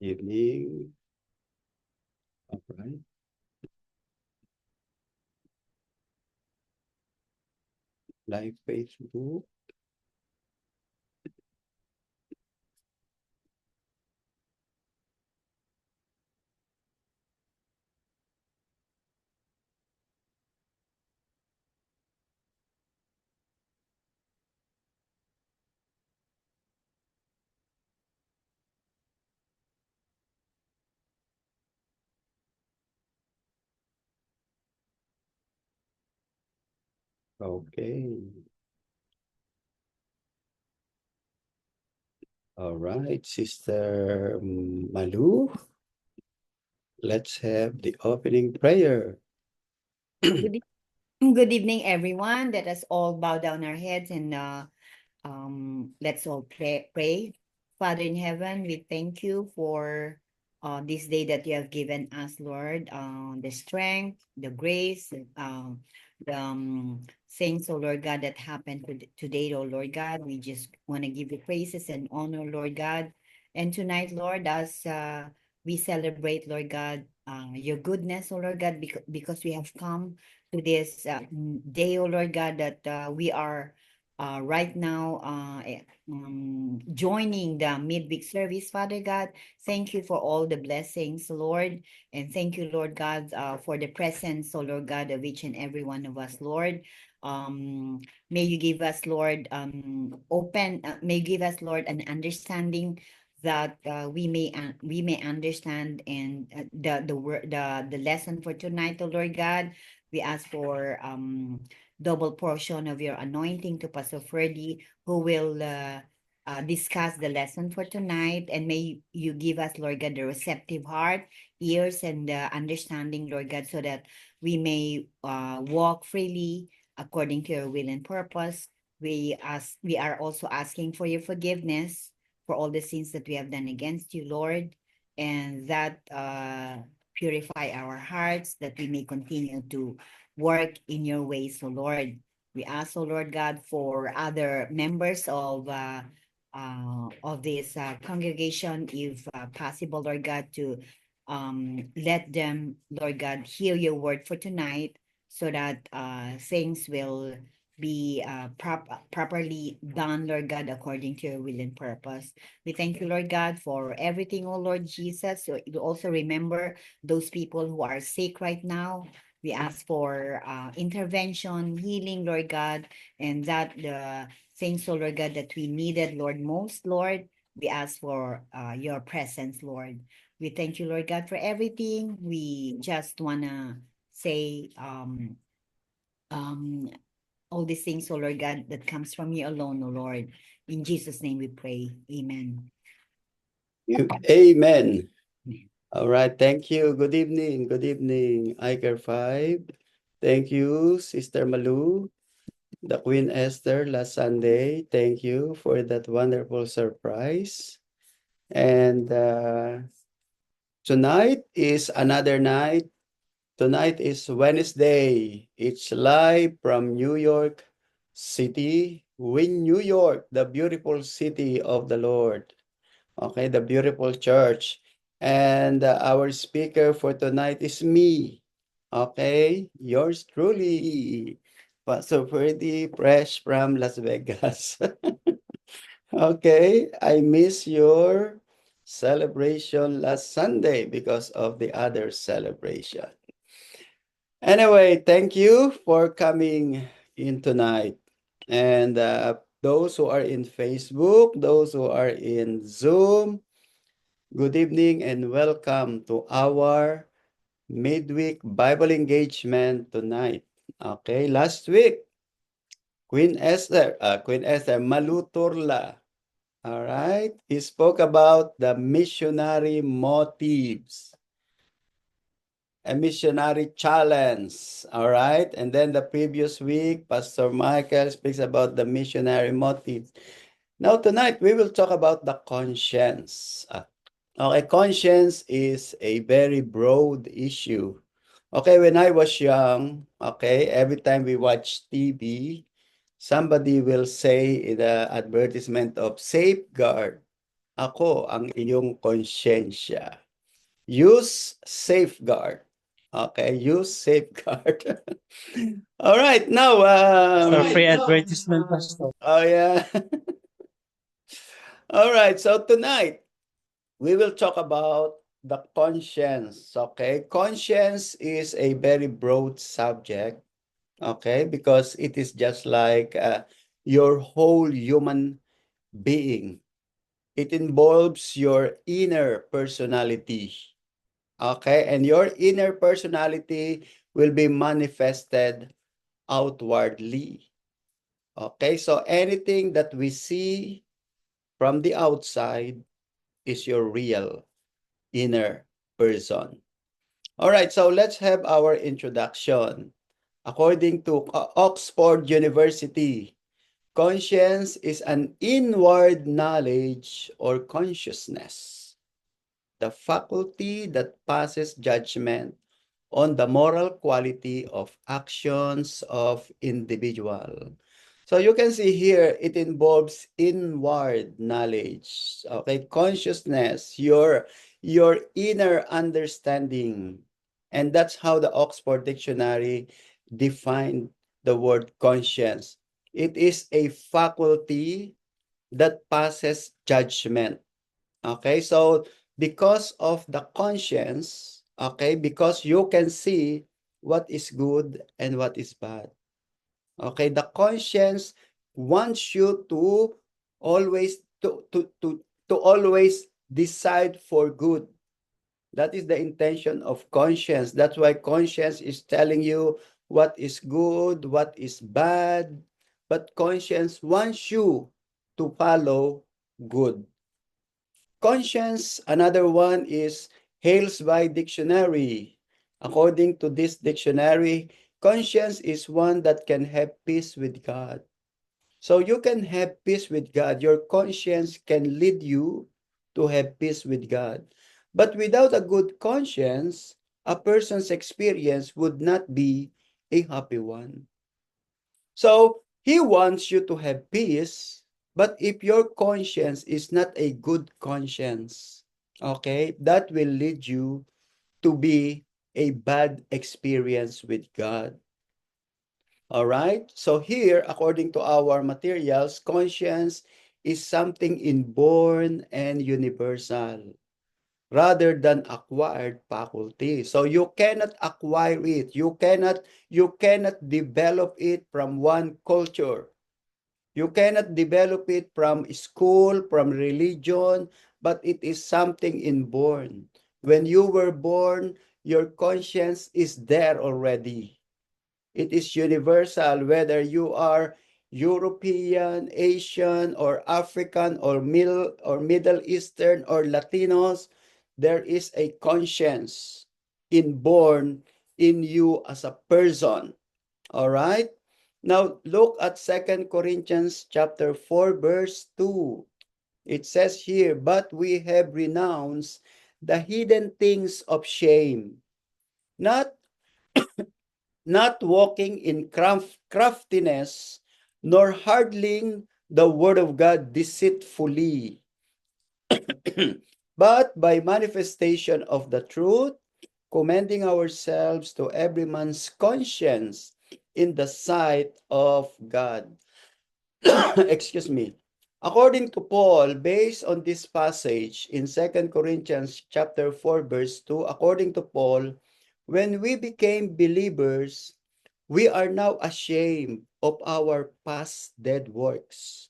Evening. All right. Live Facebook. Okay. All right, Sister Malu, let's have the opening prayer. Good, good evening, everyone. Let us all bow down our heads and let's all pray. Father in heaven, we thank you for this day that you have given us, Lord. The strength, the grace, the things, oh Lord God, that happened today, oh Lord God. We just want to give you praises and honor, Lord God. And tonight, Lord, as we celebrate, Lord God, your goodness, oh Lord God, because we have come to this day, oh Lord God, that we are right now joining the midweek service, Father God. Thank you for all the blessings, Lord. And thank you, Lord God, for the presence, oh Lord God, of each and every one of us, Lord. May you give us, Lord, may you give us, Lord, an understanding that we may understand and the lesson for tonight, oh Lord God. We ask for double portion of your anointing to Pastor Freddy, who will discuss the lesson for tonight. And may you give us, Lord God, the receptive heart, ears, and understanding, Lord God, so that we may walk freely according to your will and purpose. We are also asking for your forgiveness for all the sins that we have done against you, Lord, and that purify our hearts, that we may continue to work in your ways, O Lord. We ask, O Lord God, for other members of this congregation, if possible, Lord God, to let them, Lord God, hear your word for tonight, so that things will be properly done, Lord God, according to your will and purpose. We thank you, Lord God, for everything, oh Lord Jesus. So you also remember those people who are sick right now. We ask for intervention, healing, Lord God, and that the things, oh Lord God, that we needed, Lord, most, Lord, we ask for your presence, Lord. We thank you, Lord God, for everything. We just want to say um, all these things, oh Lord God, that comes from you alone, oh Lord. In Jesus' name we pray. Amen. Amen. All right, thank you. Good evening. Good evening, Iker 5. Thank you, Sister Malu, the Queen Esther last Sunday. Thank you for that wonderful surprise. And tonight is another night. Tonight is Wednesday. It's live from New York City, New York, the beautiful city of the Lord. Okay, the beautiful church. And our speaker for tonight is me. Okay, yours truly, Pastor Ferdy, fresh from Las Vegas. Okay, I miss your celebration last Sunday because of the other celebration. Anyway, thank you for coming in tonight. And those who are in Facebook, those who are in Zoom, good evening and welcome to our midweek Bible engagement tonight. Okay, last week, Queen Esther Maluturla, all right, he spoke about the missionary motives. a missionary challenge. All right. And then the previous week, Pastor Michael speaks about the missionary motive. Now, tonight, we will talk about the conscience. Okay, conscience is a very broad issue. Okay, when I was young, okay, every time we watch TV, somebody will say in the advertisement of safeguard, ako ang iyong konsyensya. Use safeguard. Okay, use safeguard. All right, now, For free advertisement, Pastor. oh yeah. All right, so tonight, we will talk about the conscience. Okay, conscience is a very broad subject. Okay, because it is just like your whole human being. It involves your inner personality. Okay, and your inner personality will be manifested outwardly. Okay, so anything that we see from the outside is your real inner person. All right, so let's have our introduction. According to Oxford University, conscience is an inward knowledge or consciousness, the faculty that passes judgment on the moral quality of actions of individual. So you can see here, it involves inward knowledge, okay, consciousness, your inner understanding. And that's how the Oxford Dictionary defined the word conscience. It is a faculty that passes judgment. Okay, so because of the conscience, okay, because you can see what is good and what is bad. Okay, the conscience wants you to always to always decide for good. That is the intention of conscience. That's why conscience is telling you what is good, what is bad. But conscience wants you to follow good. Conscience, another one is Halesby Dictionary. According to this dictionary, conscience is one that can have peace with God. So you can have peace with God. Your conscience can lead you to have peace with God. But without a good conscience, a person's experience would not be a happy one. So he wants you to have peace, but if your conscience is not a good conscience, okay, that will lead you to be a bad experience with God. All right. So here, according to our materials, conscience is something inborn and universal rather than acquired faculty. So you cannot acquire it. You cannot develop it from one culture. You cannot develop it from school, from religion, but it is something inborn. When you were born, your conscience is there already. It is universal, whether you are European, Asian, or African, or Middle Eastern, or Latinos, there is a conscience inborn in you as a person. All right? Now, look at 2 Corinthians chapter 4, verse 2. It says here, but we have renounced the hidden things of shame, not walking in craftiness, nor hardling the word of God deceitfully, but by manifestation of the truth, commending ourselves to every man's conscience in the sight of God. Excuse me. According to Paul, based on this passage in 2 Corinthians chapter 4, verse 2, according to Paul, when we became believers, we are now ashamed of our past dead works.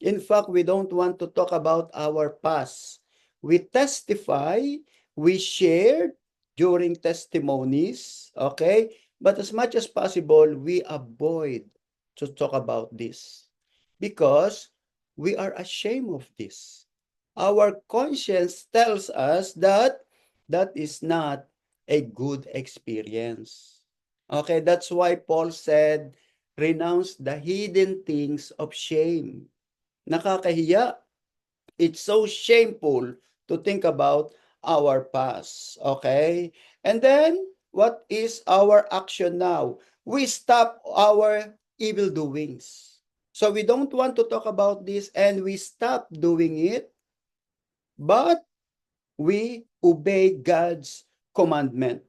In fact, we don't want to talk about our past. We testify, we shared during testimonies, okay? But as much as possible, we avoid to talk about this because we are ashamed of this. Our conscience tells us that that is not a good experience. Okay, that's why Paul said, renounce the hidden things of shame. Nakakahiya. It's so shameful to think about our past. Okay? And then, what is our action now? We stop our evil doings. So we don't want to talk about this and we stop doing it, but we obey God's commandment.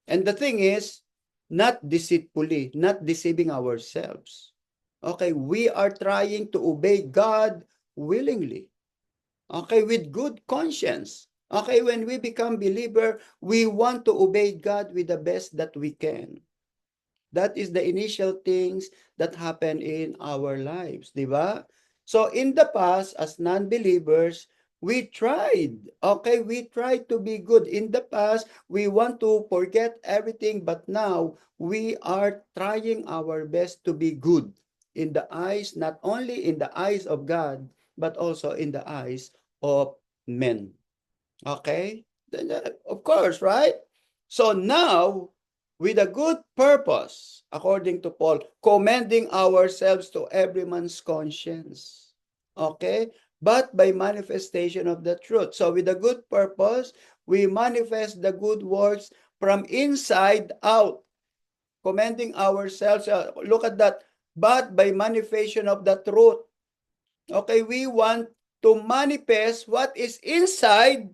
And the thing is, not deceitfully, not deceiving ourselves. Okay, we are trying to obey God willingly. Okay, with good conscience. Okay, when we become believer, we want to obey God with the best that we can. That is the initial things that happen in our lives, di ba? So in the past, as non-believers, we tried, okay, we tried to be good. In the past, we want to forget everything, but now we are trying our best to be good in the eyes, not only in the eyes of God, but also in the eyes of men. Okay? Of course, right? So now, with a good purpose, according to Paul, commending ourselves to every man's conscience. Okay? But by manifestation of the truth. So with a good purpose, we manifest the good works from inside out, commending ourselves. Look at that. But by manifestation of the truth. Okay, we want to manifest what is inside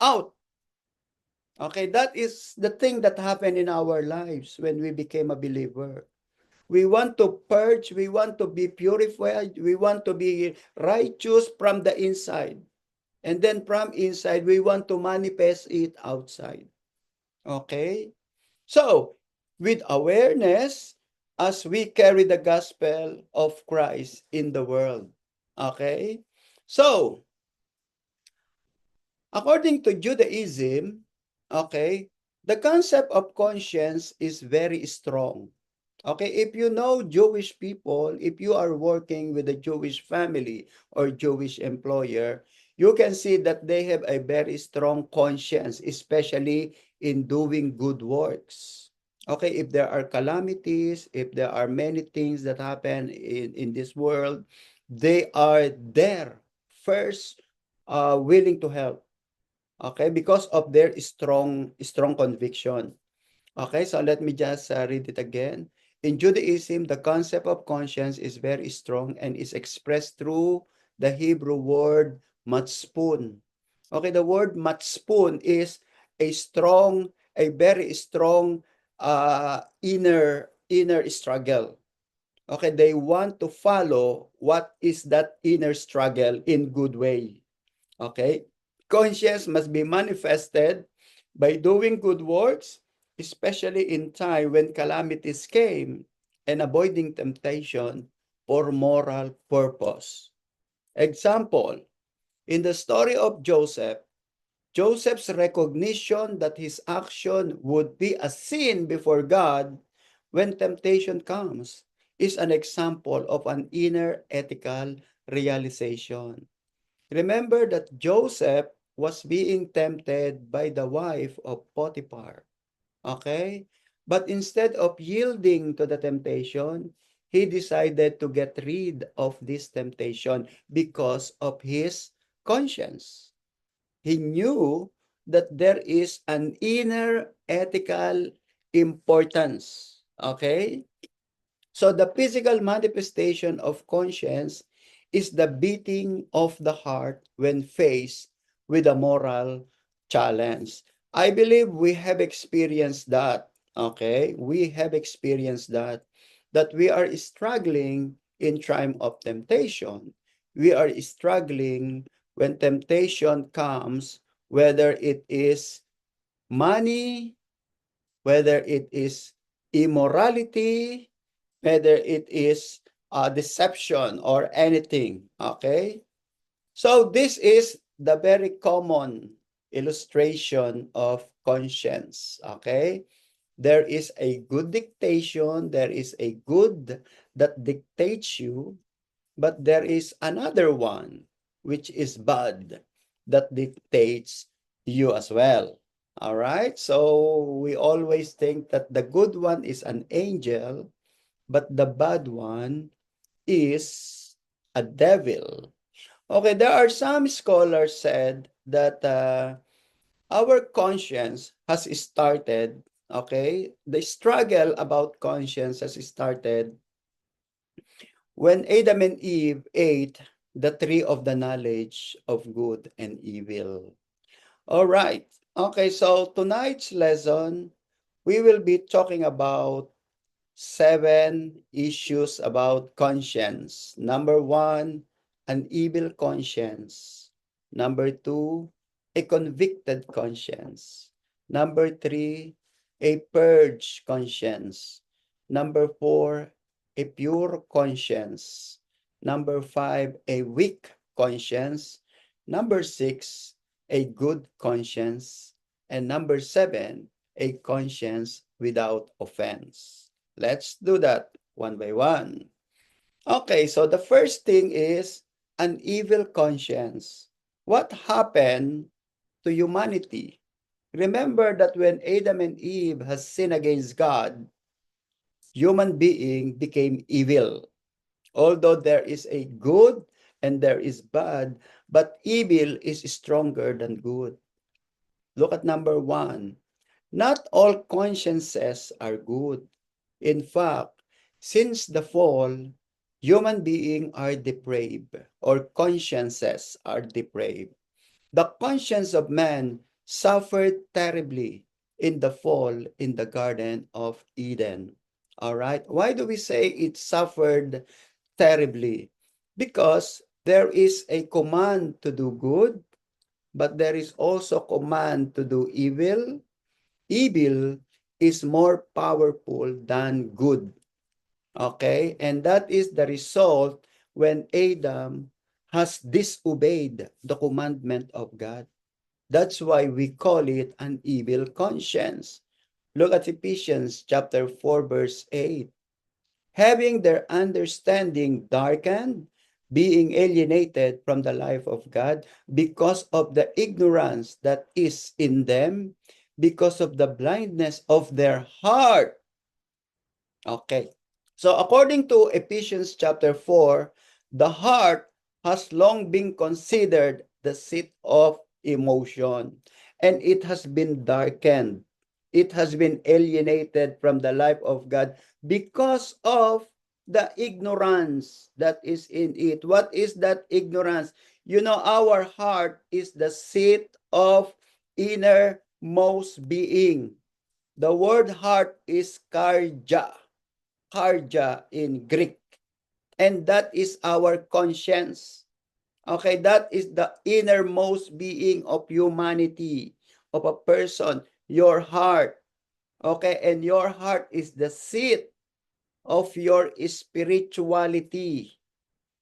out. Okay, that is the thing that happened in our lives when we became a believer. We want to purge, we want to be purified, we want to be righteous from the inside. And then from inside, we want to manifest it outside. Okay? So, with awareness, as we carry the gospel of Christ in the world. Okay? So, according to Judaism, okay, the concept of conscience is very strong. Okay, if you know Jewish people, if you are working with a Jewish family or Jewish employer, you can see that they have a very strong conscience, especially in doing good works. Okay, if there are calamities, if there are many things that happen in this world, they are there first, willing to help. Okay, because of their strong conviction. Okay, so let me just read it again. In Judaism, the concept of conscience is very strong and is expressed through the Hebrew word matspun. Okay, the word matspun is a very strong inner struggle. Okay, they want to follow what is that inner struggle in good way. Okay, conscience must be manifested by doing good works, especially in time when calamities came, and avoiding temptation for moral purpose. Example, in the story of Joseph, Joseph's recognition that his action would be a sin before God when temptation comes is an example of an inner ethical realization. Remember that Joseph was being tempted by the wife of Potiphar. Okay? But instead of yielding to the temptation, he decided to get rid of this temptation because of his conscience. He knew that there is an inner ethical importance. Okay? So the physical manifestation of conscience is the beating of the heart when faced with a moral challenge. I believe we have experienced that. Okay, we have experienced that we are struggling in time of temptation. We are struggling when temptation comes, whether it is money, whether it is immorality, whether it is deception or anything. Okay? So this is the very common illustration of conscience. Okay? There is a good dictation, there is a good that dictates you, but there is another one which is bad that dictates you as well. All right, so we always think that the good one is an angel, but the bad one is a devil. Okay, there are some scholars said that our conscience has started, okay? The struggle about conscience has started when Adam and Eve ate the tree of the knowledge of good and evil. All right. Okay, so tonight's lesson, we will be talking about 7 issues about conscience. Number 1, an evil conscience. Number 2, a convicted conscience. Number 3, a purged conscience. Number 4, a pure conscience. Number 5, a weak conscience. Number 6, a good conscience. And number 7, a conscience without offense. Let's do that one by one. Okay, so the first thing is an evil conscience. What happened to humanity? Remember that when Adam and Eve has sinned against God, human being became evil. Although there is a good and there is bad, but evil is stronger than good. Look at number 1. Not all consciences are good. In fact, since the fall, human beings are depraved, or consciences are depraved. The conscience of man suffered terribly in the fall in the Garden of Eden. All right? Why do we say it suffered terribly? Because there is a command to do good, but there is also command to do evil. Evil is more powerful than good. Okay? And that is the result when Adam has disobeyed the commandment of God. That's why we call it an evil conscience. Look at Ephesians chapter 4 verse 8. Having their understanding darkened, being alienated from the life of God because of the ignorance that is in them, because of the blindness of their heart. Okay. So according to Ephesians chapter 4, the heart has long been considered the seat of emotion, and it has been darkened. It has been alienated from the life of God because of the ignorance that is in it. What is that ignorance? You know, our heart is the seat of innermost being. The word heart is kardia in Greek. And that is our conscience. Okay, that is the innermost being of humanity, of a person, your heart. Okay, and your heart is the seat of your spirituality.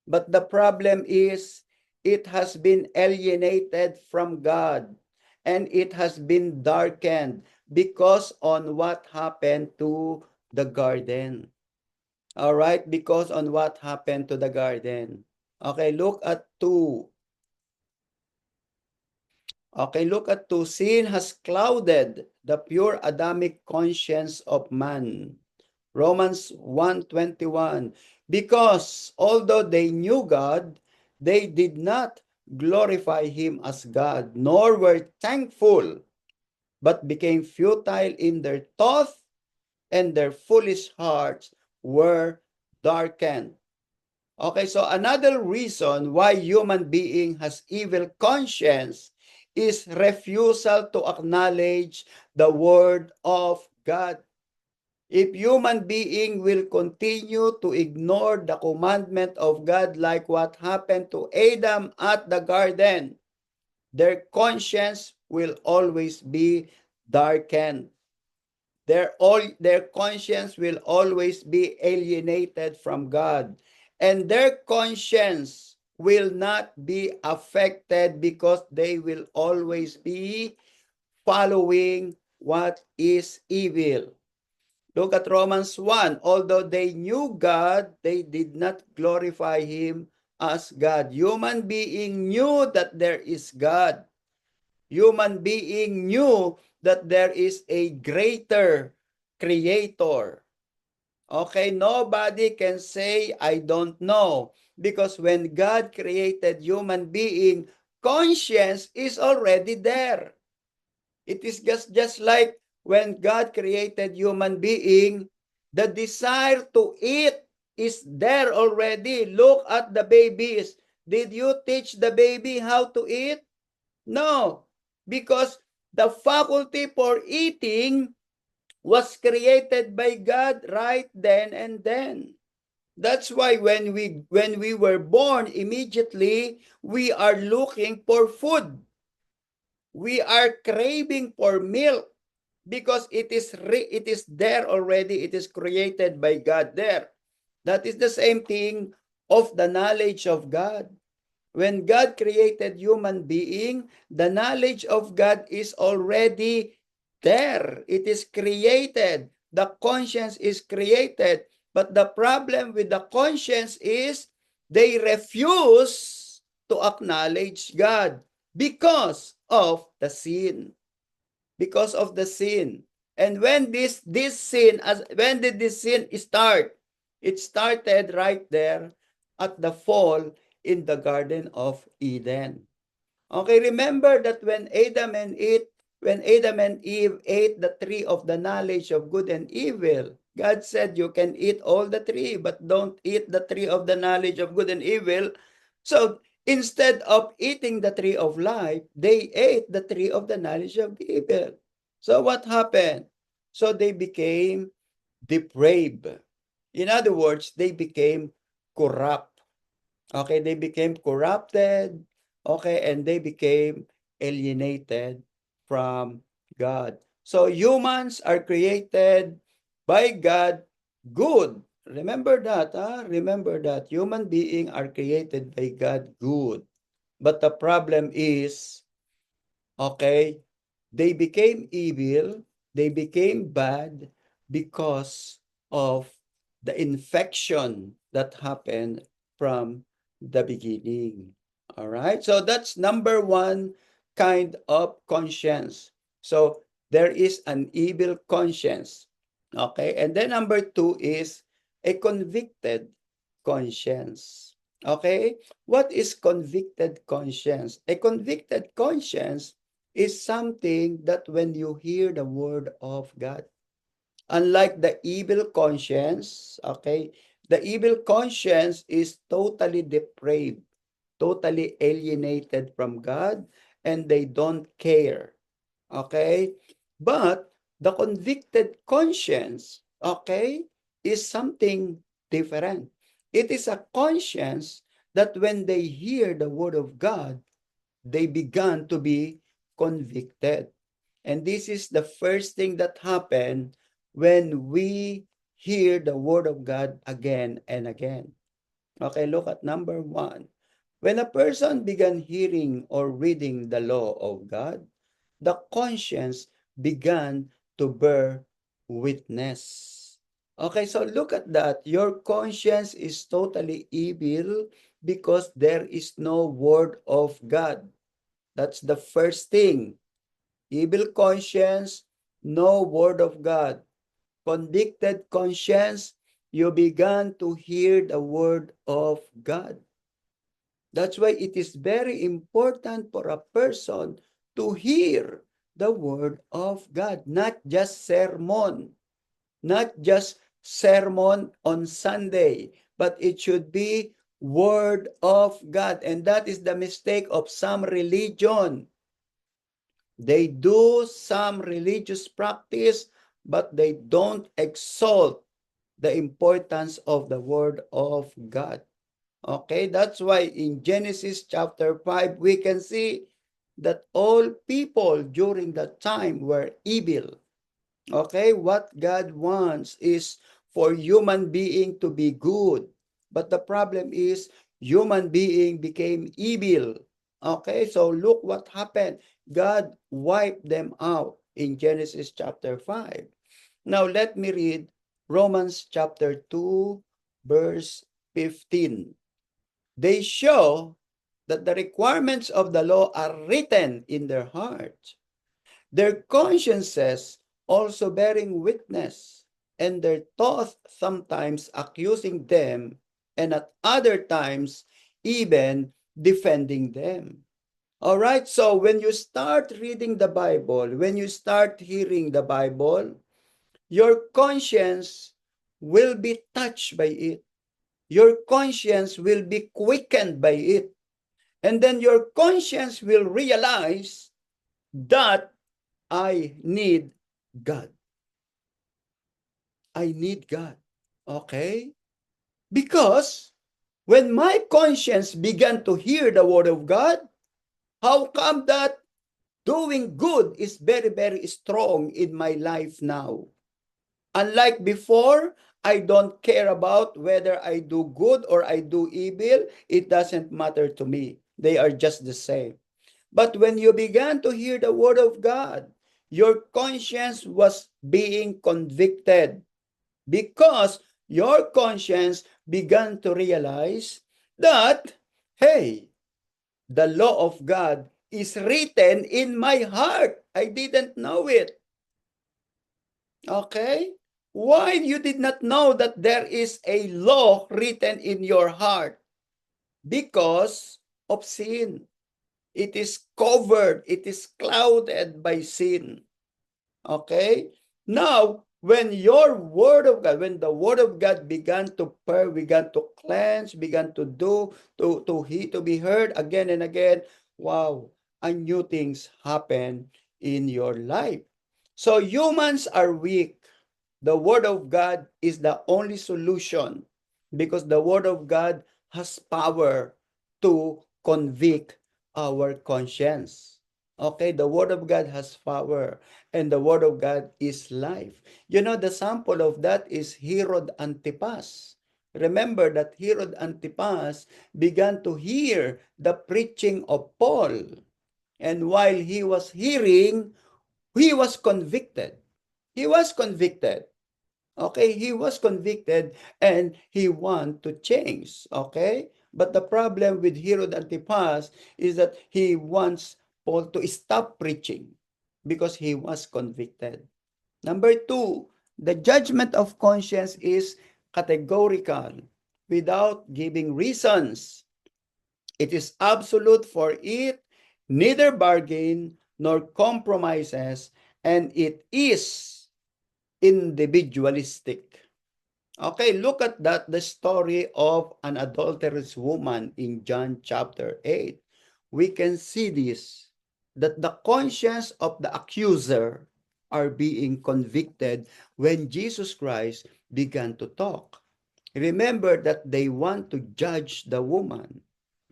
But the problem is, it has been alienated from God, and it has been darkened because on what happened to the garden. All right, because on what happened to the garden. Okay, look at 2. Okay, look at 2. Sin has clouded the pure Adamic conscience of man. Romans 1:21. Because although they knew God, they did not glorify him as God, nor were thankful, but became futile in their thought, and their foolish hearts were darkened. Okay, so another reason why human being has evil conscience is refusal to acknowledge the word of God. If human being will continue to ignore the commandment of God like what happened to Adam at the garden, their conscience will always be darkened. Their conscience will always be alienated from God. And their conscience will not be affected because they will always be following what is evil. Look at Romans 1. Although they knew God, they did not glorify him as God. Human being knew that there is God. Human being knew that there is a greater creator. Okay, nobody can say, I don't know. Because when God created human being, conscience is already there. It is just like when God created human being, the desire to eat is there already. Look at the babies. Did you teach the baby how to eat? No, because the faculty for eating was created by God right then and then. That's why when we were born, immediately we are looking for food. We are craving for milk because it is there already. It is created by God there. That is the same thing of the knowledge of God. When God created human being, the knowledge of God is already there. It is created. The conscience is created. But the problem with the conscience is they refuse to acknowledge God because of the sin. Because of the sin. And when this sin, when did this sin start? It started right there at the fall in the Garden of Eden. Okay, remember that when Adam and Eve ate the tree of the knowledge of good and evil, God said you can eat all the tree, but don't eat the tree of the knowledge of good and evil. So instead of eating the tree of life, they ate the tree of the knowledge of evil. So what happened? So they became depraved. In other words, they became corrupt. Okay, they became corrupted. Okay, and they became alienated from God. So humans are created by God good. Remember that, Remember that human beings are created by God good. But the problem is, okay, they became evil, they became bad because of the infection that happened from the beginning. All right, so that's number one kind of conscience. So there is an evil conscience. Okay, and then number two is a convicted conscience. Okay, what is convicted conscience? A convicted conscience is something that when you hear the word of God, unlike the evil conscience, okay, the evil conscience is totally depraved, totally alienated from God, and they don't care, okay? But the convicted conscience, okay, is something different. It is a conscience that when they hear the word of God, they began to be convicted. And this is the first thing that happened when we hear the word of God again and again. Okay, look at number one. When a person began hearing or reading the law of God, the conscience began to bear witness. Okay, so look at that. Your conscience is totally evil because there is no word of God. That's the first thing. Evil conscience, no word of God. Convicted conscience, you began to hear the word of God. That's why it is very important for a person to hear the word of God, not just sermon, not just sermon on Sunday, but it should be word of God. And that is the mistake of some religion. They do some religious practice, but they don't exalt the importance of the word of God. Okay, that's why in Genesis chapter 5, we can see that all people during that time were evil. Okay, what God wants is for human being to be good. But the problem is human being became evil. Okay, so look what happened. God wiped them out in Genesis chapter 5. Now let me read Romans chapter 2, verse 15. They show that the requirements of the law are written in their hearts. their consciences also bearing witness, and their thoughts sometimes accusing them, and at other times even defending them. All right, so when you start reading the Bible, when you start hearing the Bible, your conscience will be touched by it. Your conscience will be quickened by it. And then your conscience will realize that I need God. I need God. Okay? Because when my conscience began to hear the word of God, how come that doing good is very, very strong in my life now? Unlike before, I don't care about whether I do good or I do evil. It doesn't matter to me. They are just the same. But when you began to hear the word of God, your conscience was being convicted because your conscience began to realize that, hey, the law of God is written in my heart. I didn't know it. Okay? Why you did not know that there is a law written in your heart? Because of sin. It is covered, it is clouded by sin. Okay? Now, when your word of God, when the word of God began to began to cleanse, began to do, to be heard again and again, wow, and new things happen in your life. So humans are weak. The word of God is the only solution because the word of God has power to convict our conscience. Okay, the word of God has power and the word of God is life. You know, the sample of that is Herod Antipas. Remember that Herod Antipas began to hear the preaching of Paul. And while he was hearing, he was convicted. He was convicted. Okay, he was convicted and he want to change. Okay, but the problem with Herod Antipas is that he wants Paul to stop preaching because he was convicted. Number two, the judgment of conscience is categorical without giving reasons. It is absolute for it, neither bargain nor compromises, and it is individualistic. Okay, look at that, the story of an adulterous woman in John chapter 8. We can see this, that the conscience of the accuser are being convicted when Jesus Christ began to talk. Remember that they want to judge the woman.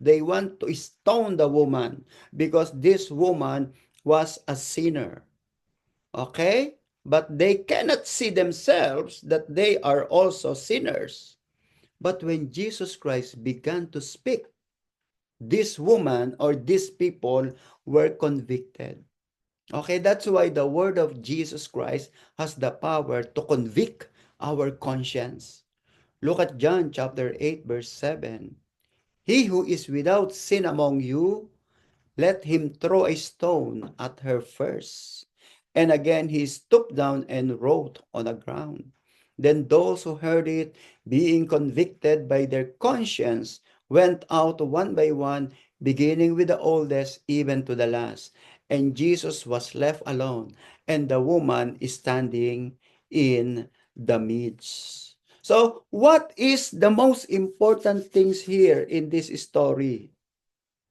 They want to stone the woman because this woman was a sinner. Okay? But they cannot see themselves that they are also sinners. But when Jesus Christ began to speak, this woman or these people were convicted. Okay, that's why the word of Jesus Christ has the power to convict our conscience. Look at John chapter 8 verse 7. He who is without sin among you, let him throw a stone at her first. And again he stooped down and wrote on the ground. Then those who heard it, being convicted by their conscience, went out one by one, beginning with the oldest, even to the last. And Jesus was left alone, and the woman is standing in the midst. So, what is the most important things here in this story?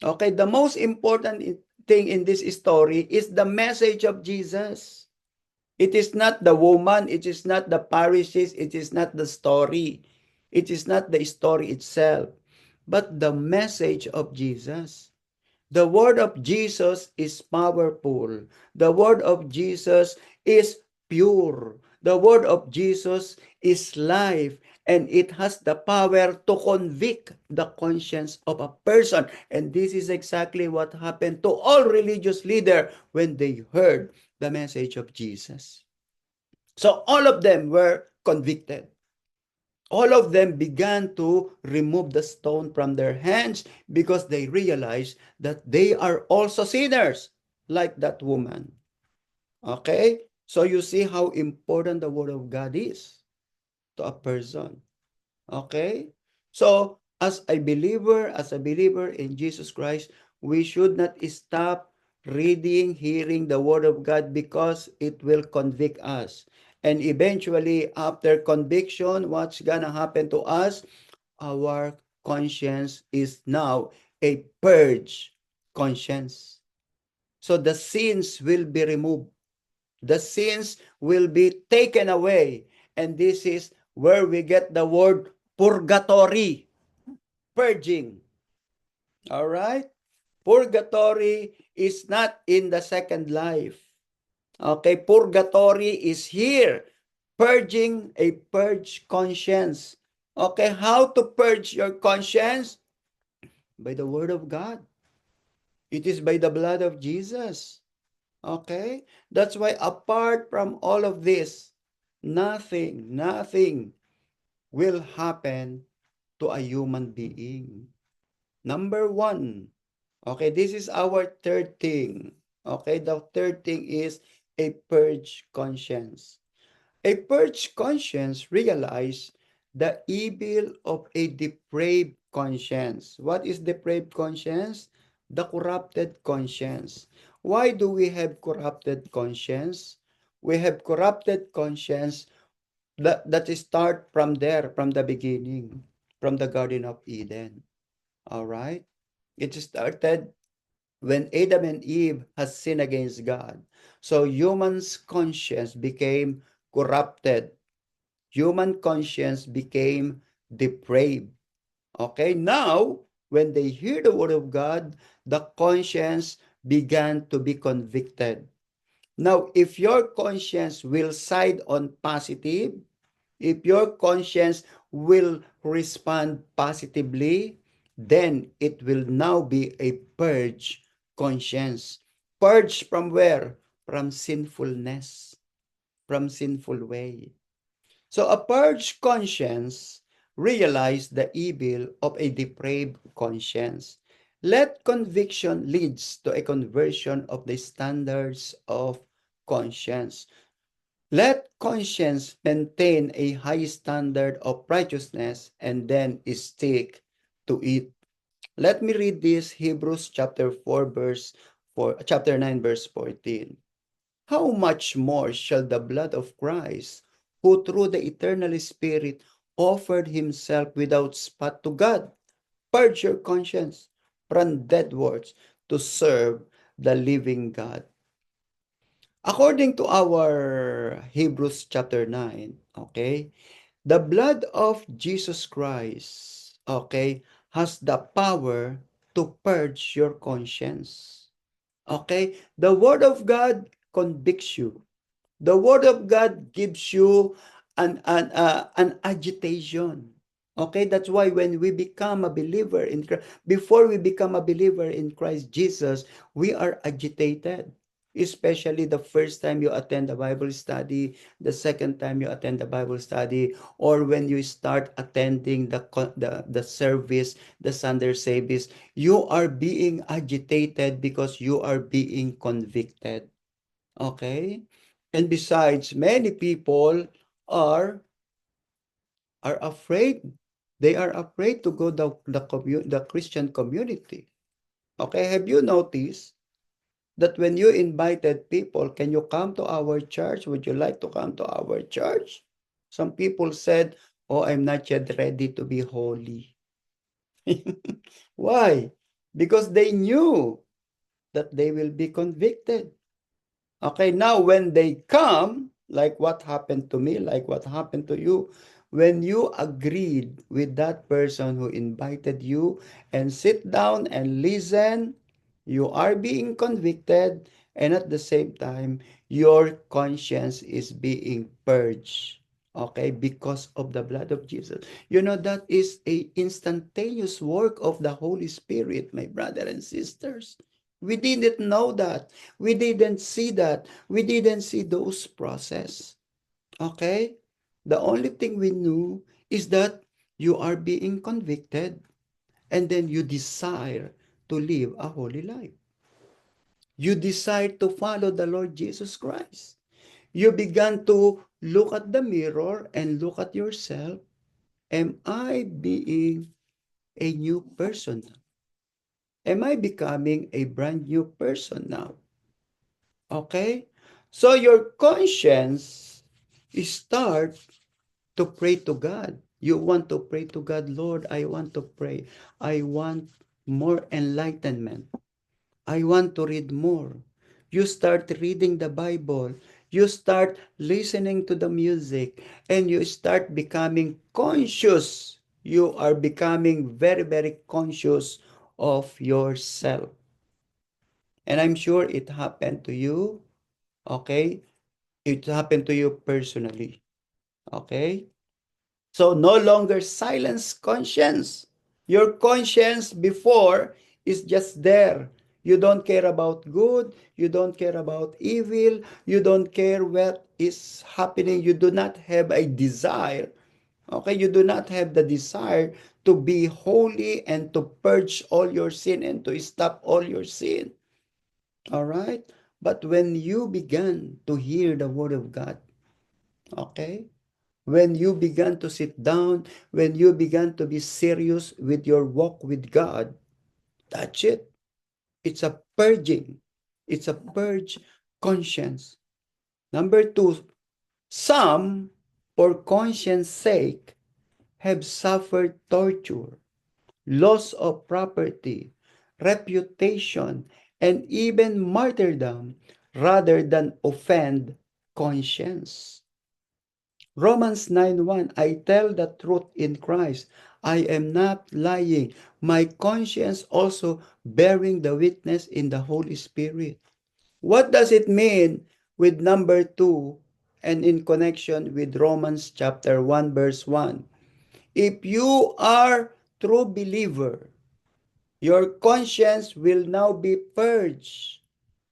Okay, the most important thing in this story is the message of Jesus. It is not the woman, it is not the parishes, it is not the story. It is not the story itself, but the message of Jesus. The word of Jesus is powerful. The word of Jesus is pure. The word of Jesus is life, and it has the power to convict the conscience of a person. And this is exactly what happened to all religious leaders when they heard the message of Jesus. So all of them were convicted. All of them began to remove the stone from their hands because they realized that they are also sinners like that woman. Okay? So you see how important the Word of God is to a person. Okay? So as a believer in Jesus Christ, we should not stop reading, hearing the Word of God because it will convict us. And eventually, after conviction, what's gonna happen to us? Our conscience is now a purge conscience. So the sins will be removed. The sins will be taken away. And this is where we get the word purgatory, purging. All right? Purgatory is not in the second life. Okay, purgatory is here. Purging a purge conscience. Okay, how to purge your conscience? By the word of God. It is by the blood of Jesus. Okay? That's why apart from all of this, nothing will happen to a human being. Number one, okay, this is our third thing. Okay, the third thing is a purge conscience. A purged conscience realize the evil of a depraved conscience. What is depraved conscience? The corrupted conscience. Why do we have corrupted conscience? We have corrupted conscience that start from there, from the beginning, from the Garden of Eden. All right? It started when Adam and Eve has sinned against God. So human's conscience became corrupted. Human conscience became depraved. Okay, now when they hear the word of God, the conscience began to be convicted. Now, if your conscience will side on positive, if your conscience will respond positively, then it will now be a purge conscience. Purge from where? From sinfulness, from sinful way. So a purged conscience realize the evil of a depraved conscience. Let conviction leads to a conversion of the standards of conscience. Let conscience maintain a high standard of righteousness and then stick to it. Let me read this Hebrews chapter 4 verse 4, chapter 9 verse 14. How much more shall the blood of Christ, who through the eternal Spirit offered himself without spot to God, purge your conscience from dead works to serve the living God. According to our Hebrews chapter 9, okay, the blood of Jesus Christ, okay, has the power to purge your conscience. Okay? The Word of God convicts you. The Word of God gives you an agitation. Okay, that's why when we become a believer in Christ, before we become a believer in Christ Jesus, we are agitated. Especially the first time you attend a Bible study, the second time you attend a Bible study, or when you start attending the service, the Sunday service, you are being agitated because you are being convicted. Okay? And besides, many people are are afraid. They are afraid to go the Christian community. Okay, have you noticed that when you invited people, can you come to our church? Would you like to come to our church? Some people said, "Oh, I'm not yet ready to be holy." Why? Because they knew that they will be convicted. Okay, now when they come, like what happened to me, like what happened to you, when you agreed with that person who invited you and sit down and listen, you are being convicted, and at the same time, your conscience is being purged. Okay, because of the blood of Jesus. You know, that is a instantaneous work of the Holy Spirit, my brother and sisters. We didn't know that. We didn't see that. We didn't see those process. Okay? The only thing we knew is that you are being convicted and then you desire to live a holy life. You decide to follow the Lord Jesus Christ. You began to look at the mirror and look at yourself. Am I being a new person? Am I becoming a brand new person now? Okay? So your conscience start to pray to God. You want to pray to God, Lord, I want to pray. I want more enlightenment. I want to read more. You start reading the Bible. You start listening to the music and you start becoming conscious. You are becoming very, very conscious of yourself. And I'm sure it happened to you. Okay? It happened to you personally. Okay? So no longer silence conscience. Your conscience before is just there. You don't care about good. You don't care about evil. You don't care what is happening. You do not have a desire. Okay, you do not have the desire to be holy and to purge all your sin and to stop all your sin. All right? But when you began to hear the word of God, okay? When you began to sit down, when you began to be serious with your walk with God, that's it. It's a purging. It's a purge conscience. Number two, some, for conscience sake, have suffered torture, loss of property, reputation, and even martyrdom rather than offend conscience. Romans 9:1, I tell the truth in Christ. I am not lying. My conscience also bearing the witness in the Holy Spirit. What does it mean with number 2 and in connection with Romans chapter 1 verse 1? If you are true believer, your conscience will now be purged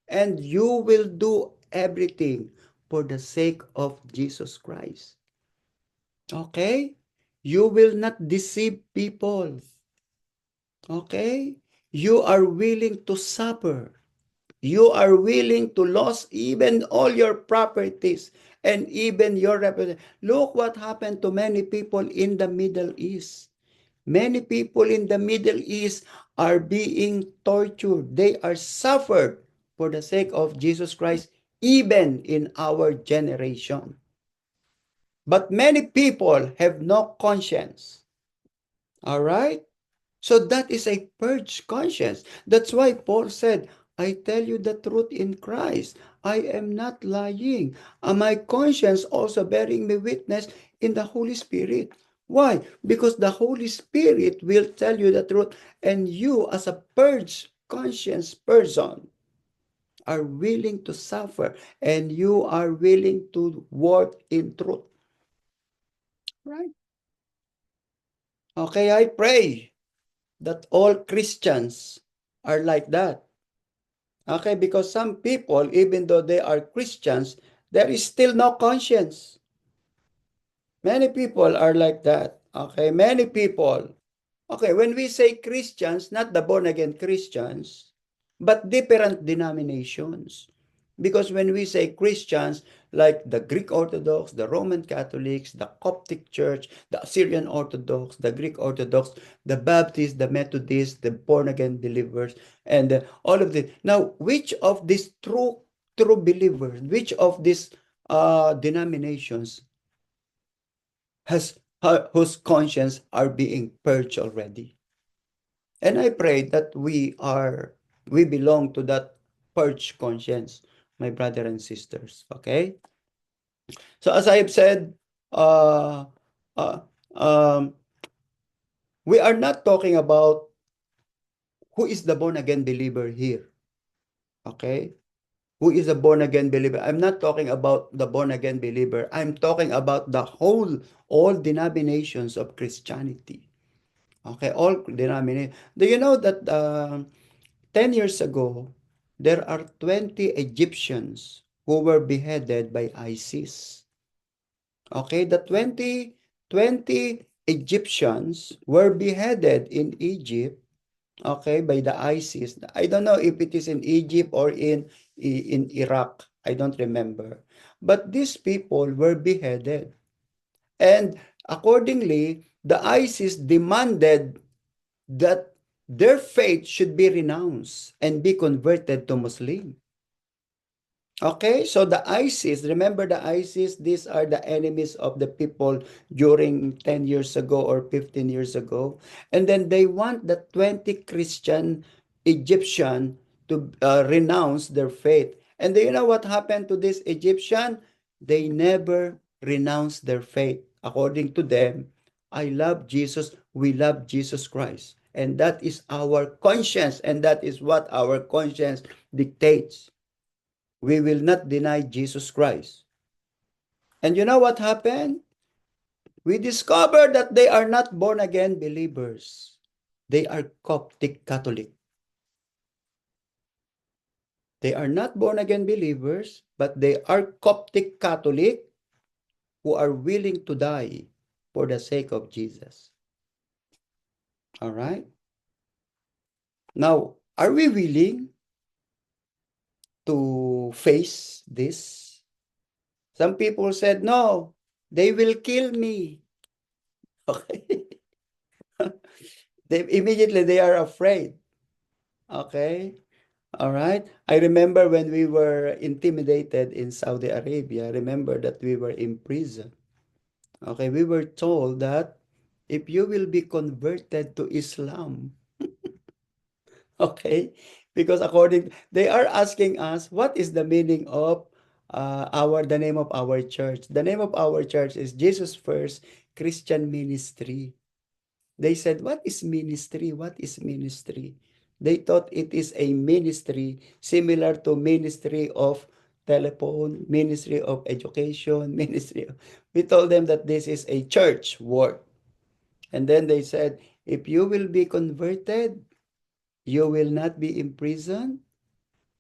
and you will do everything for the sake of Jesus Christ. Okay? You will not deceive people. Okay? You are willing to suffer. You are willing to lose even all your properties and even your reputation. Look what happened to many people in the Middle East. Many people in the Middle East are being tortured. They are suffered for the sake of Jesus Christ, even in our generation. But many people have no conscience. All right? So that is a purged conscience. That's why Paul said, I tell you the truth in Christ. I am not lying. My conscience also bearing me witness in the Holy Spirit. Why? Because the Holy Spirit will tell you the truth, and you, as a purged conscience person, are willing to suffer, and you are willing to walk in truth. Right? Okay, I pray that all Christians are like that. Okay, because some people, even though they are Christians, there is still no conscience. Many people are like that. Okay, many people. Okay, when we say Christians, not the born-again Christians, but different denominations. Because when we say Christians, like the Greek Orthodox, the Roman Catholics, the Coptic Church, the Assyrian Orthodox, the Greek Orthodox, the Baptists, the Methodists, the born-again believers, and all of this. Now, which of these true believers, which of these denominations whose conscience are being purged already? And I pray that we belong to that purged conscience, my brother and sisters. Okay? So as I have said, uh, uh, um, we are not talking about who is the born again believer here. Okay? Who is a born again believer? I'm not talking about the born again believer. I'm talking about the all denominations of Christianity. Okay, all denominations. Do you know that 10 years ago, there are 20 Egyptians who were beheaded by ISIS. Okay, the 20 Egyptians were beheaded in Egypt okay, by the ISIS. I don't know if it is in Egypt or in Iraq. I don't remember. But these people were beheaded. And accordingly, the ISIS demanded that their faith should be renounced and be converted to Muslim. Okay, so the ISIS, remember the ISIS, these are the enemies of the people during 10 years ago or 15 years ago. And then they want the 20 Christian Egyptian to renounce their faith. And do you know what happened to this Egyptian? They never renounced their faith. According to them, I love Jesus, we love Jesus Christ. And that is our conscience, and that is what our conscience dictates. We will not deny Jesus Christ. And you know what happened? We discovered that they are not born again believers. They are Coptic Catholic. They are not born again believers, but they are Coptic Catholic who are willing to die for the sake of Jesus. All right? Now, are we willing to face this? Some people said, no, they will kill me. Okay? Immediately they are afraid. Okay? All right? I remember when we were intimidated in Saudi Arabia, I remember that we were in prison. Okay, we were told that if you will be converted to Islam, okay? Because they are asking us, what is the meaning of the name of our church? The name of our church is Jesus First Christian Ministry. They said, what is ministry? What is ministry? They thought it is a ministry similar to ministry of telephone, ministry of education, We told them that this is a church work. And then they said, if you will be converted, you will not be imprisoned,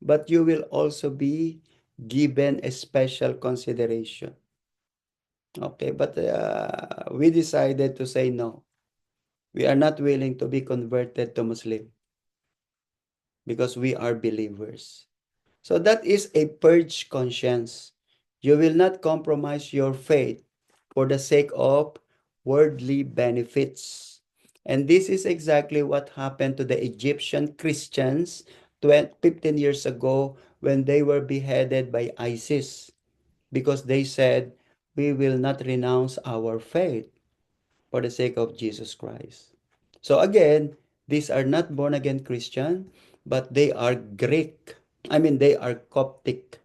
but you will also be given a special consideration. Okay, but we decided to say no. We are not willing to be converted to Muslim because we are believers. So that is a purged conscience. You will not compromise your faith for the sake of worldly benefits. And this is exactly what happened to the Egyptian Christians 15 years ago when they were beheaded by ISIS because they said, we will not renounce our faith for the sake of Jesus Christ. So again, these are not born again Christian, but they are Greek. They are Coptic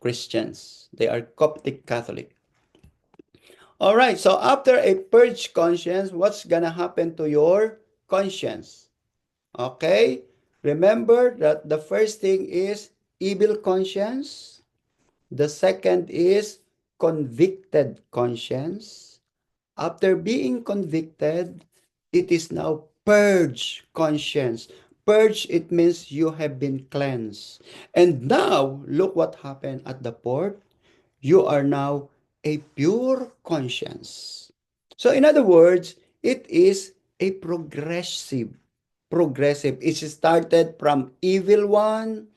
Christians. They are Coptic Catholic. All right, so after a purged conscience, what's gonna happen to your conscience? Okay, remember that the first thing is evil conscience. The second is convicted conscience. After being convicted, it is now purge conscience. Purge, it means you have been cleansed. And now, look what happened at the port. You are now a pure conscience. So in other words, it is a progressive. It started from evil one,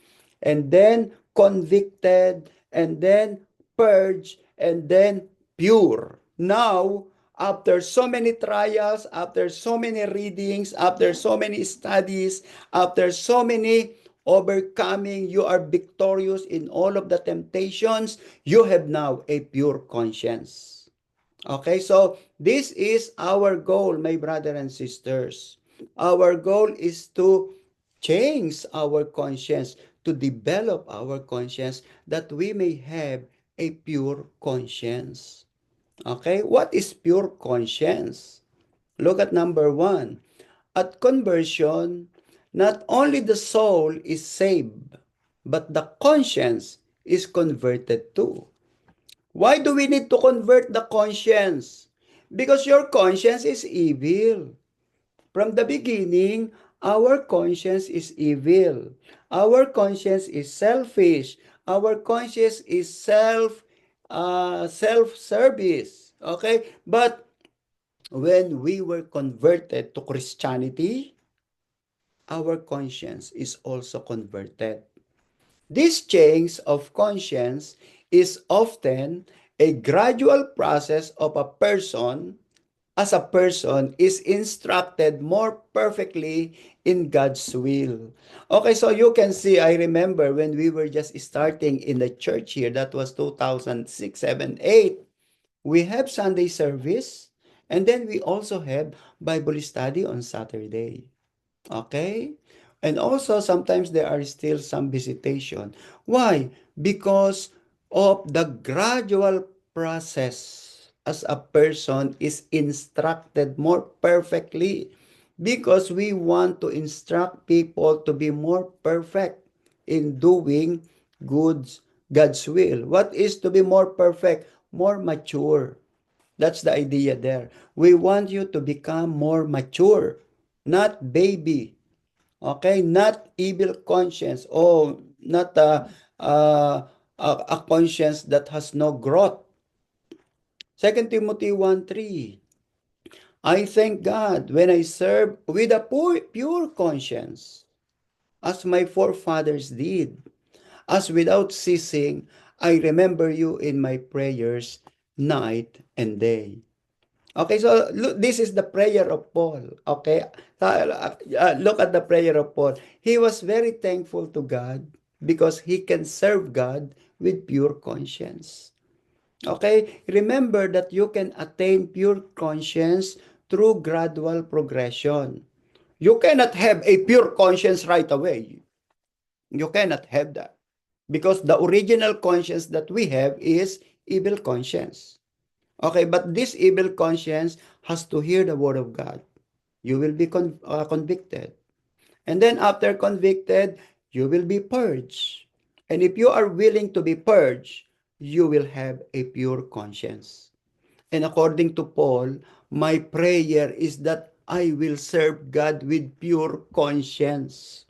and then convicted, and then purged, and then pure. Now, after so many trials, after so many readings, after so many studies, after so many overcoming, you are victorious in all of the temptations, you have now a pure conscience. Okay, so this is our goal, my brother and sisters. Our goal is to change our conscience, to develop our conscience, that we may have a pure conscience. Okay, what is pure conscience? Look at number 1. At conversion, not only the soul is saved, but the conscience is converted too. Why do we need to convert the conscience? Because your conscience is evil. From the beginning, our conscience is evil. Our conscience is selfish. Our conscience is self-service. Okay? But when we were converted to Christianity, our conscience is also converted. This change of conscience is often a gradual process of a person as a person is instructed more perfectly in God's will. Okay, so you can see, I remember when we were just starting in the church here, that was 2006, 7, 8. We have Sunday service, and then we also have Bible study on Saturday. Okay? And also, sometimes there are still some visitation. Why? Because of the gradual process as a person is instructed more perfectly. Because we want to instruct people to be more perfect in doing goods, God's will. What is to be more perfect? More mature. That's the idea there. We want you to become more mature, not baby. Okay, not evil conscience. Oh, not a conscience that has no growth. 2 Timothy 1:3. I thank God when I serve with a pure conscience, as my forefathers did, as without ceasing I remember you in my prayers night and day. Okay, so look, this is the prayer of Paul. Okay, look at the prayer of Paul. He was very thankful to God because he can serve God with pure conscience. Okay, remember that you can attain pure conscience through gradual progression. You cannot have a pure conscience right away. You cannot have that because the original conscience that we have is evil conscience. Okay, but this evil conscience has to hear the word of God. You will be convicted. And then after convicted, you will be purged. And if you are willing to be purged, you will have a pure conscience. And according to Paul, my prayer is that I will serve God with pure conscience.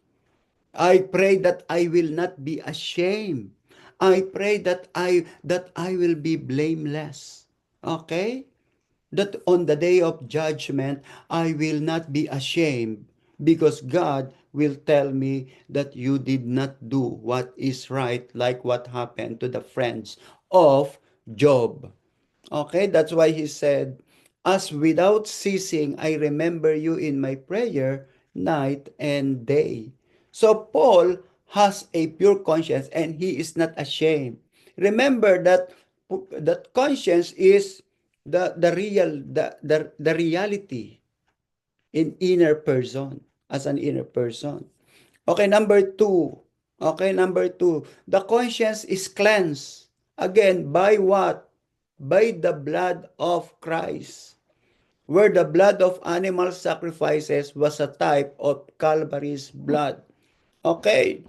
I pray that I will not be ashamed. I pray that I will be blameless. Okay? That on the day of judgment, I will not be ashamed because God will tell me that you did not do what is right, like what happened to the friends of Job. Okay, that's why he said, as without ceasing, I remember you in my prayer night and day. So Paul has a pure conscience and he is not ashamed. Remember that conscience is the reality in inner person, as an inner person. Okay, number two. Okay, number two. The conscience is cleansed. Again, by what? By the blood of Christ. Where the blood of animal sacrifices was a type of Calvary's blood. Okay.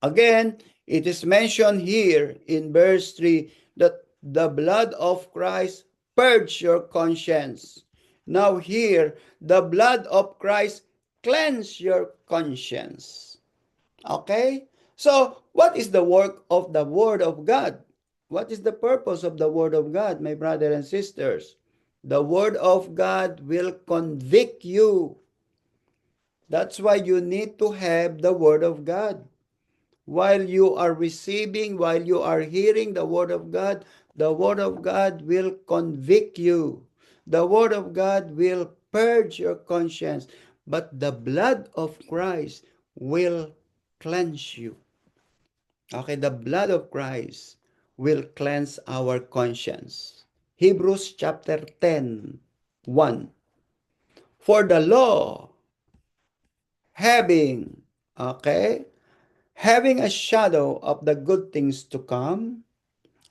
Again, it is mentioned here in verse 3 that the blood of Christ purge your conscience. Now here, the blood of Christ cleanse your conscience. Okay? So, what is the work of the Word of God? What is the purpose of the Word of God, my brother and sisters? The Word of God will convict you. That's why you need to have the Word of God. While you are receiving, while you are hearing the Word of God, the Word of God will convict you. The Word of God will purge your conscience. But the blood of Christ will cleanse you. Okay, the blood of Christ will cleanse our conscience. Hebrews chapter 10, 1. For the law, having, okay, having a shadow of the good things to come,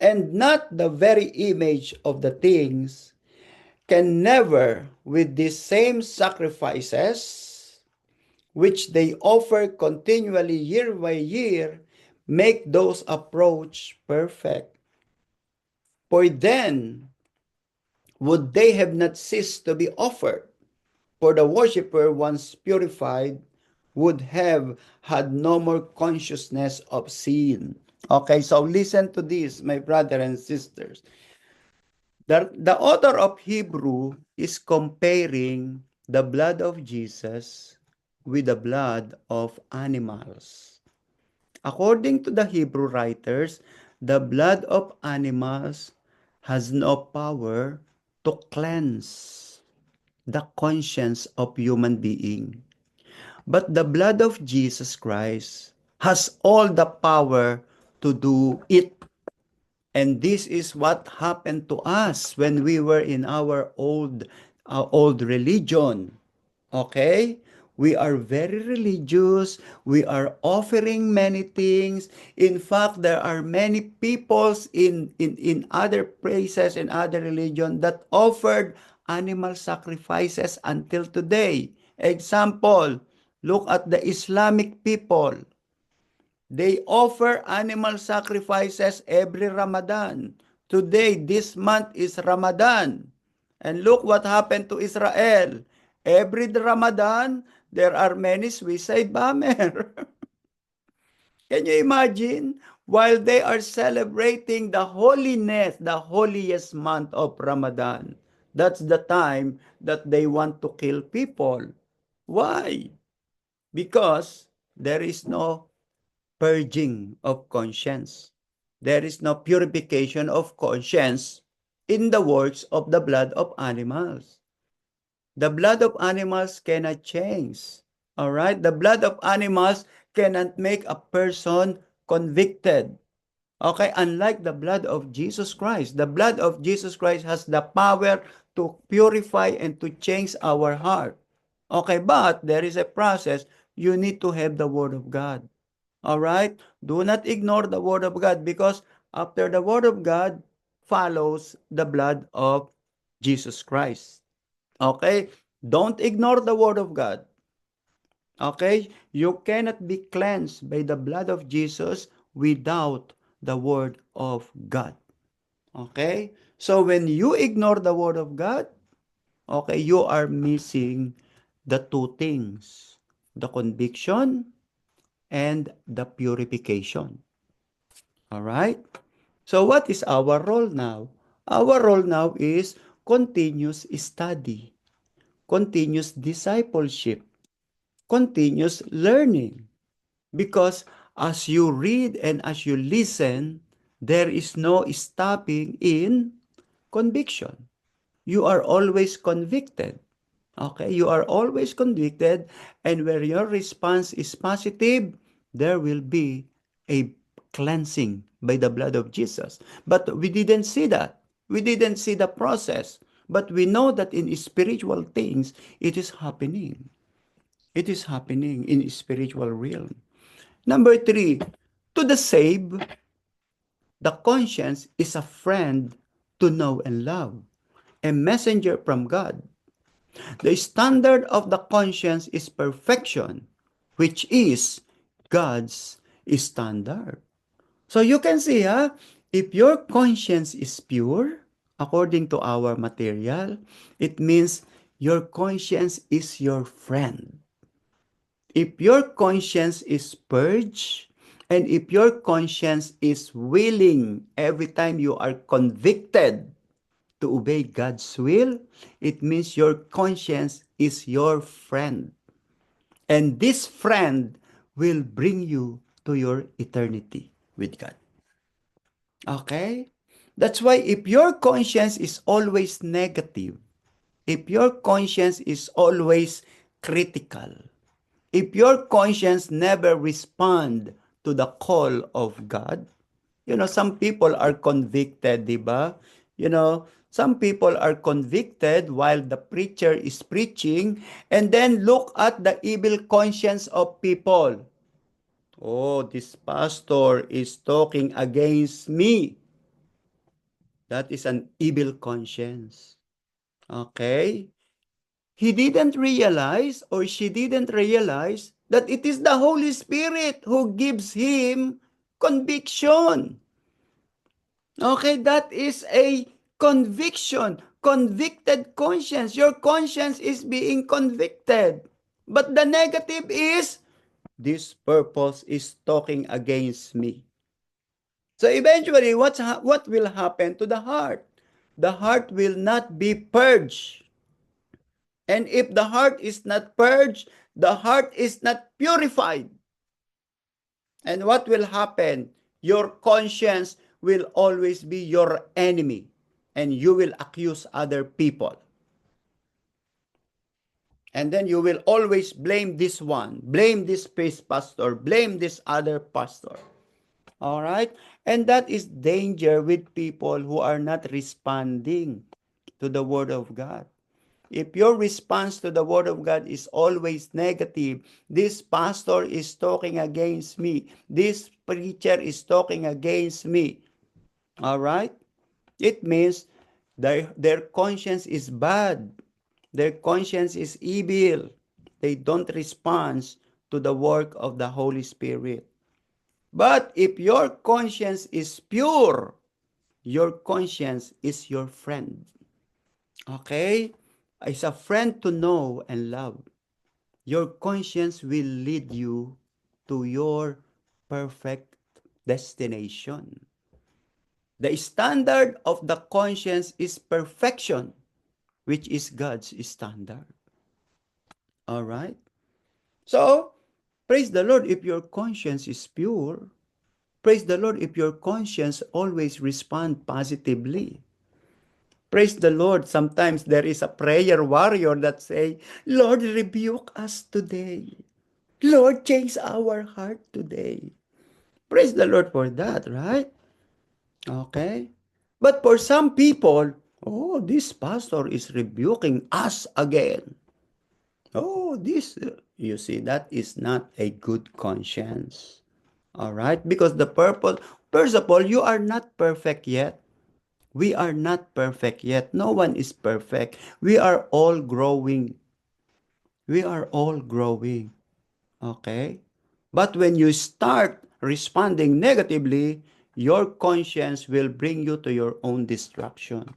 and not the very image of the things, can never, with these same sacrifices, which they offer continually year by year, make those approach perfect. For then would they have not ceased to be offered, for the worshipper, once purified, would have had no more consciousness of sin. Okay, so listen to this, my brother and sisters. The author of Hebrew is comparing the blood of Jesus with the blood of animals. According to the Hebrew writers, the blood of animals has no power to cleanse the conscience of human being. But the blood of Jesus Christ has all the power to do it. And this is what happened to us when we were in our old religion. Okay? We are very religious. We are offering many things. In fact, there are many peoples in other places, in other religion that offered animal sacrifices until today. Example, look at the Islamic people. They offer animal sacrifices every Ramadan. Today, this month is Ramadan. And look what happened to Israel. Every Ramadan, there are many suicide bomber. Can you imagine? While they are celebrating the holiness, the holiest month of Ramadan, that's the time that they want to kill people. Why? Because there is no purging of conscience. There is no purification of conscience in the works of the blood of animals. The blood of animals cannot change. All right? The blood of animals cannot make a person convicted. Okay? Unlike the blood of Jesus Christ. The blood of Jesus Christ has the power to purify and to change our heart. Okay? But there is a process. You need to have the Word of God. All right? Do not ignore the Word of God because after the Word of God follows the blood of Jesus Christ. Okay? Don't ignore the Word of God. Okay? You cannot be cleansed by the blood of Jesus without the Word of God. Okay? So when you ignore the Word of God, okay, you are missing the two things, the conviction and the purification. All right? So what is our role now? Our role now is continuous study, continuous discipleship, continuous learning. Because as you read and as you listen, there is no stopping in conviction. You are always convicted. Okay? You are always convicted, and where your response is positive, there will be a cleansing by the blood of Jesus. But we didn't see that. We didn't see the process. But we know that in spiritual things, it is happening. It is happening in spiritual realm. Number three, to the saved, the conscience is a friend to know and love, a messenger from God. The standard of the conscience is perfection, which is God's standard. So you can see, if your conscience is pure, according to our material, it means your conscience is your friend. If your conscience is purged, and if your conscience is willing every time you are convicted to obey God's will, it means your conscience is your friend. And this friend will bring you to your eternity with God. Okay? That's why if your conscience is always negative, if your conscience is always critical, if your conscience never respond to the call of God, some people are convicted, di ba? Some people are convicted while the preacher is preaching, and then look at the evil conscience of people. Oh, this pastor is talking against me. That is an evil conscience. Okay? He didn't realize, or she didn't realize, that it is the Holy Spirit who gives him conviction. Okay, that is a conviction, convicted conscience. Your conscience is being convicted. But the negative is, this purpose is talking against me. So eventually, what will happen to the heart? The heart will not be purged. And if the heart is not purged, the heart is not purified. And what will happen? Your conscience will always be your enemy, and you will accuse other people. And then you will always blame this one, blame this priest pastor, blame this other pastor. All right? And that is danger with people who are not responding to the word of God. If your response to the word of God is always negative, this pastor is talking against me, this preacher is talking against me, all right? It means their conscience is bad. Their conscience is evil. They don't respond to the work of the Holy Spirit. But if your conscience is pure, your conscience is your friend. Okay? It's a friend to know and love. Your conscience will lead you to your perfect destination. The standard of the conscience is perfection, which is God's standard. All right? So, praise the Lord if your conscience is pure. Praise the Lord if your conscience always respond positively. Praise the Lord. Sometimes there is a prayer warrior that say, Lord, rebuke us today. Lord, change our heart today. Praise the Lord for that, right? Okay. But for some people, oh, this pastor is rebuking us again. Oh, this, you see, that is not a good conscience. All right? Because the purpose, first of all, you are not perfect yet. We are not perfect yet. No one is perfect. We are all growing. We are all growing. Okay? But when you start responding negatively, your conscience will bring you to your own destruction.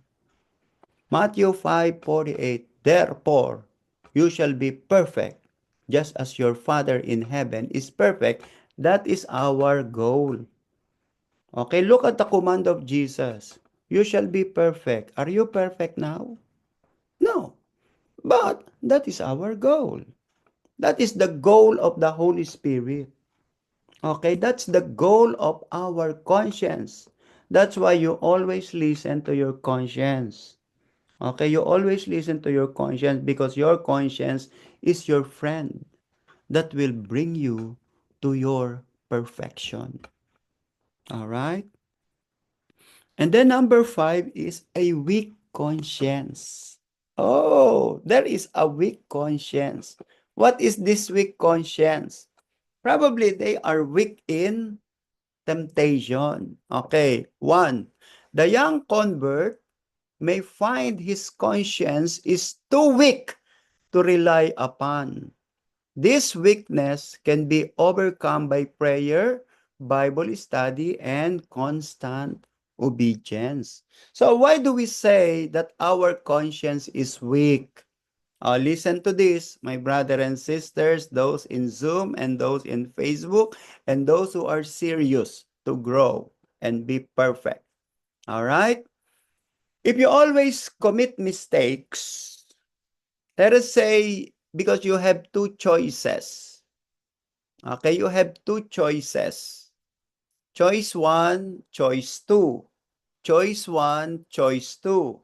Matthew 5:48, therefore, you shall be perfect, just as your Father in heaven is perfect. That is our goal. Okay, look at the command of Jesus. You shall be perfect. Are you perfect now? No. But that is our goal. That is the goal of the Holy Spirit. Okay, that's the goal of our conscience. That's why you always listen to your conscience. Okay, you always listen to your conscience because your conscience is your friend that will bring you to your perfection. All right? And then number 5 is a weak conscience. Oh, there is a weak conscience. What is this weak conscience? Probably they are weak in temptation. Okay, 1. The young convert may find his conscience is too weak to rely upon. This weakness can be overcome by prayer, Bible study, and constant obedience. So why do we say that our conscience is weak? Listen to this, my brother and sisters, those in Zoom and those in Facebook, and those who are serious to grow and be perfect. All right? If you always commit mistakes, let us say, because you have two choices. Okay, you have two choices. Choice 1, choice 2. Choice 1, choice 2.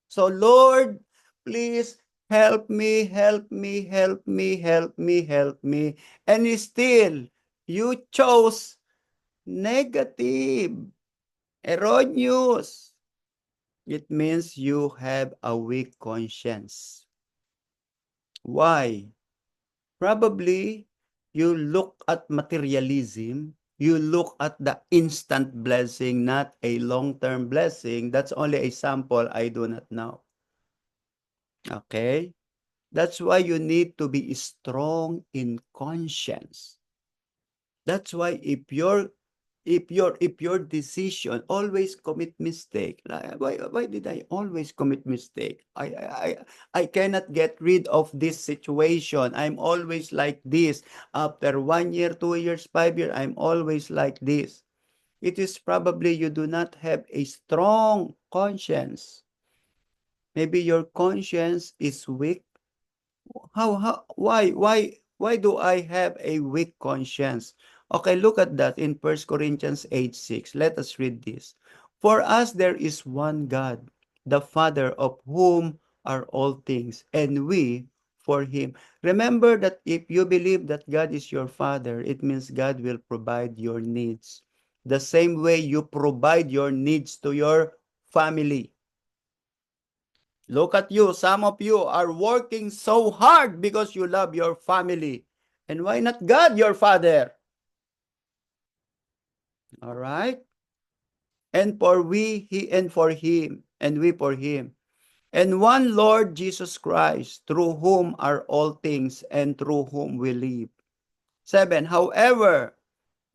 So, Lord, please help me, help me, help me, help me, help me. And still, you chose negative, erroneous. It means you have a weak conscience. Why? Probably you look at materialism, you look at the instant blessing, not a long-term blessing. That's only a sample. I do not know. Okay? That's why you need to be strong in conscience. That's why if your decision always commit mistake, like, why did I always commit mistake? I cannot get rid of this situation. I'm always like this. After 1 year, 2 years, 5 years, I'm always like this. It is probably you do not have a strong conscience. Maybe your conscience is weak. Why do I have a weak conscience? Okay, look at that in 1 Corinthians 8:6. Let us read this. For us there is one God, the Father of whom are all things, and we for him. Remember that if you believe that God is your Father, it means God will provide your needs. The same way you provide your needs to your family. Look at you. Some of you are working so hard because you love your family. And why not God, your Father? All right? And for we, he, and for him, and we for him. And one Lord Jesus Christ, through whom are all things, and through whom we live. 7. However,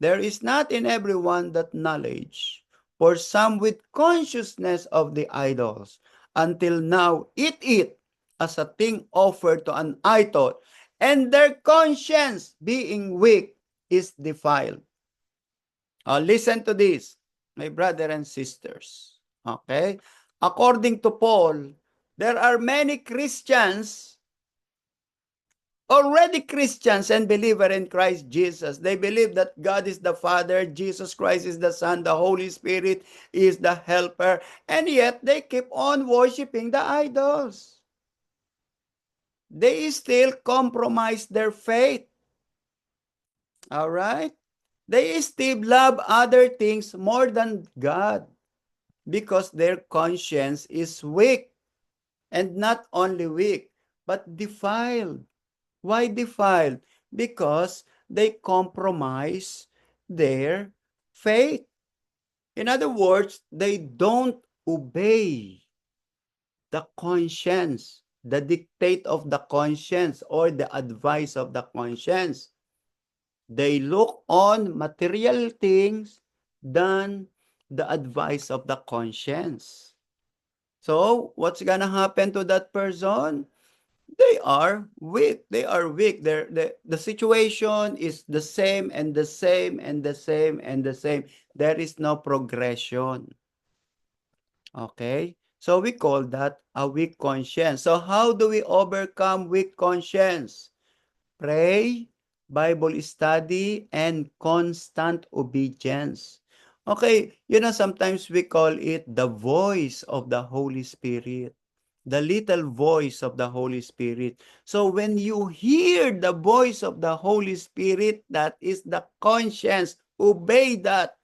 there is not in everyone that knowledge, for some with consciousness of the idols, until now eat it as a thing offered to an idol, and their conscience, being weak, is defiled. Listen to this, my brother and sisters. Okay? According to Paul, there are many Christians, already Christians and believer in Christ Jesus. They believe that God is the Father, Jesus Christ is the Son, the Holy Spirit is the helper, and yet they keep on worshiping the idols. They still compromise their faith. All right? They still love other things more than God because their conscience is weak, and not only weak, but defiled. Why defiled? Because they compromise their faith. In other words, they don't obey the conscience, the dictate of the conscience or the advice of the conscience. They look on material things than the advice of the conscience. So, what's gonna happen to that person? They are weak. They are weak. The situation is the same and the same and the same and the same. There is no progression. Okay? So we call that a weak conscience. So how do we overcome weak conscience? Pray, Bible study, and constant obedience. Okay, sometimes we call it the voice of the Holy Spirit. The little voice of the Holy Spirit. So when you hear the voice of the Holy Spirit, that is the conscience, obey that.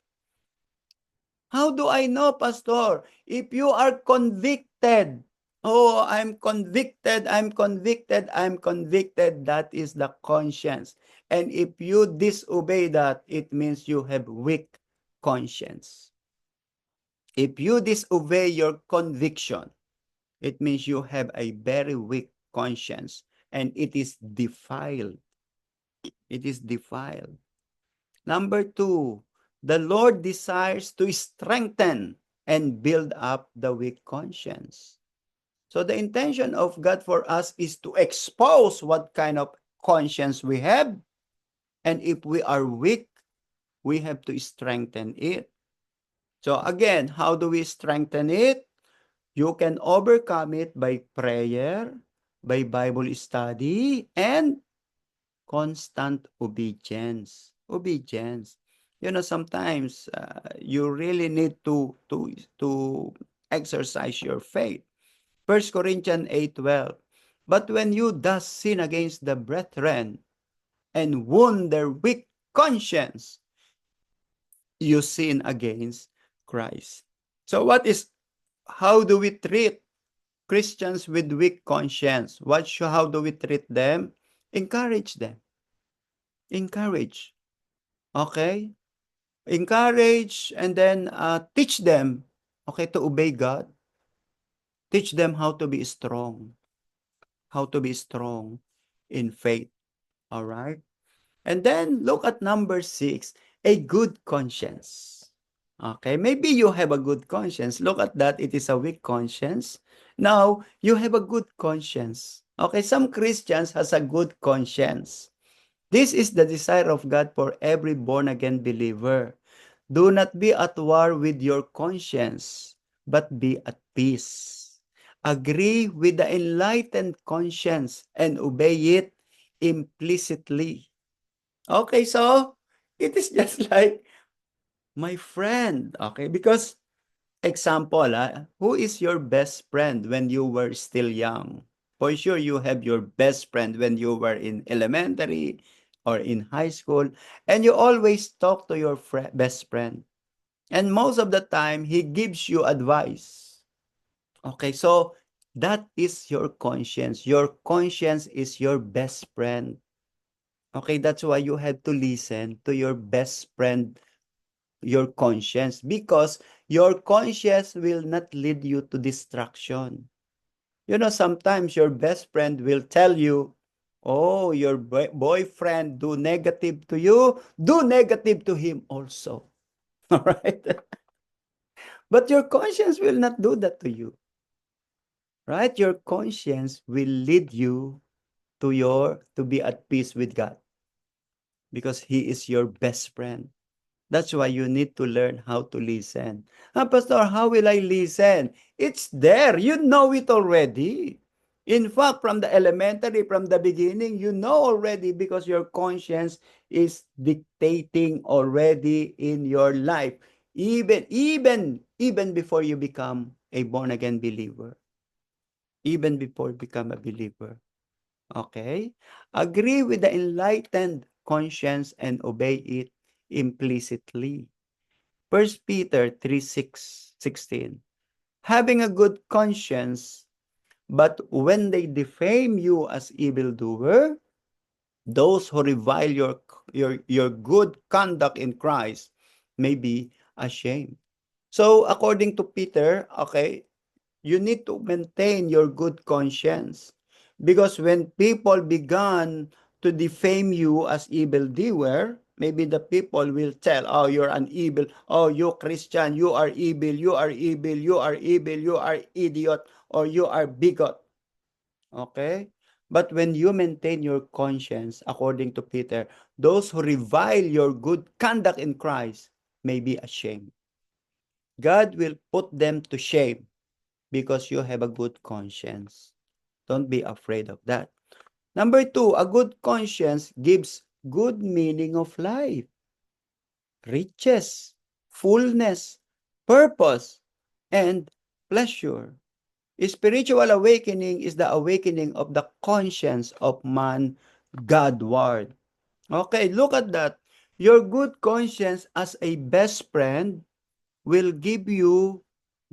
How do I know, Pastor? If you are convicted, oh, I'm convicted, I'm convicted, I'm convicted, that is the conscience. And if you disobey that, it means you have weak conscience. If you disobey your conviction, it means you have a very weak conscience and it is defiled. It is defiled. Number 2, the Lord desires to strengthen and build up the weak conscience. So the intention of God for us is to expose what kind of conscience we have. And if we are weak, we have to strengthen it. So again, how do we strengthen it? You can overcome it by prayer, by Bible study, and constant obedience. Obedience. Sometimes you really need to exercise your faith. 1 Corinthians 8:12. But when you thus sin against the brethren and wound their weak conscience, you sin against Christ. So how do we treat Christians with weak conscience? How do we treat them? Encourage them. Encourage. Okay? Encourage and then teach them, okay, to obey God. Teach them how to be strong. How to be strong in faith. All right? And then look at number 6, a good conscience. Okay, maybe you have a good conscience. Look at that, it is a weak conscience. Now, you have a good conscience. Okay, some Christians has a good conscience. This is the desire of God for every born-again believer. Do not be at war with your conscience, but be at peace. Agree with the enlightened conscience and obey it implicitly. Okay, so it is just like my friend, okay? Because example, who is your best friend when you were still young? For sure, you have your best friend when you were in elementary or in high school, and you always talk to your best friend. And most of the time, he gives you advice. Okay, so that is your conscience. Your conscience is your best friend. Okay, that's why you have to listen to your best friend, your conscience, because your conscience will not lead you to distraction. You know, sometimes your best friend will tell you, oh, your boyfriend do negative to you, do negative to him also. All right? But your conscience will not do that to you. Right? Your conscience will lead you to be at peace with God because he is your best friend. That's why you need to learn how to listen. Pastor, how will I listen? It's there. You know it already. In fact, from the elementary, from the beginning, you know already because your conscience is dictating already in your life, even before you become a born again believer, even before you become a believer. Okay? Agree with the enlightened conscience and obey it implicitly. First Peter 3:16. Having a good conscience, but when they defame you as evildoer, those who revile your good conduct in Christ may be ashamed. So according to Peter, okay, you need to maintain your good conscience. Because when people began to defame you as evildoer, maybe the people will tell, oh, you're an evil, oh, you Christian, you are evil, you are evil, you are evil, you are idiot, or you are bigot. Okay? But when you maintain your conscience, according to Peter, those who revile your good conduct in Christ may be ashamed. God will put them to shame because you have a good conscience. Don't be afraid of that. Number two, a good conscience gives good meaning of life, riches, fullness, purpose, and pleasure. Spiritual awakening is the awakening of the conscience of man Godward. Okay, look at that. Your good conscience as a best friend will give you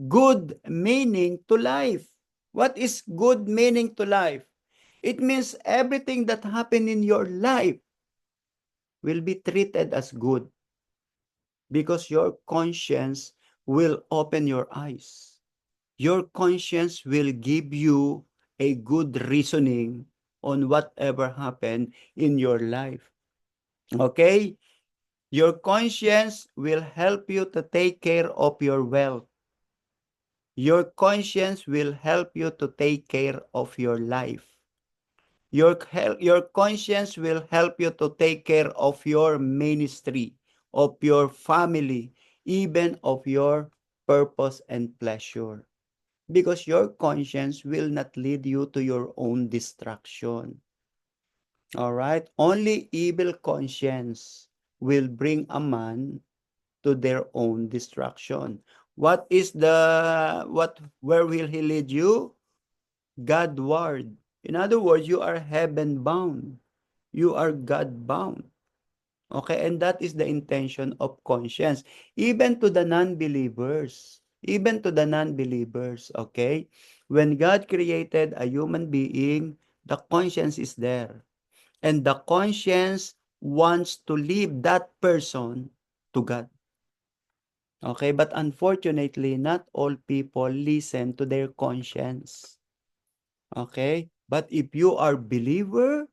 good meaning to life. What is good meaning to life? It means everything that happened in your life will be treated as good because your conscience will open your eyes. Your conscience will give you a good reasoning on whatever happened in your life. Okay? Your conscience will help you to take care of your wealth. Your conscience will help you to take care of your life. Your conscience will help you to take care of your ministry, of your family, even of your purpose and pleasure. Because your conscience will not lead you to your own destruction. All right? Only evil conscience will bring a man to their own destruction. Where will he lead you? Godward. In other words, you are heaven bound. You are God bound. Okay, and that is the intention of conscience. Even to the non-believers. Even to the non-believers, okay? When God created a human being, the conscience is there. And the conscience wants to lead that person to God. Okay, but unfortunately, not all people listen to their conscience. Okay, but if you are believer,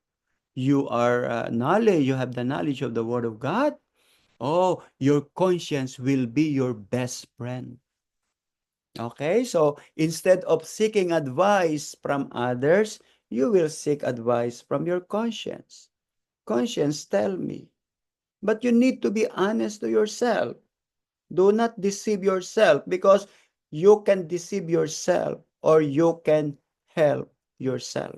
you are you have the knowledge of the Word of God. Oh, your conscience will be your best friend. Okay, so instead of seeking advice from others, you will seek advice from your conscience. Conscience, tell me. But you need to be honest to yourself. Do not deceive yourself because you can deceive yourself or you can help yourself.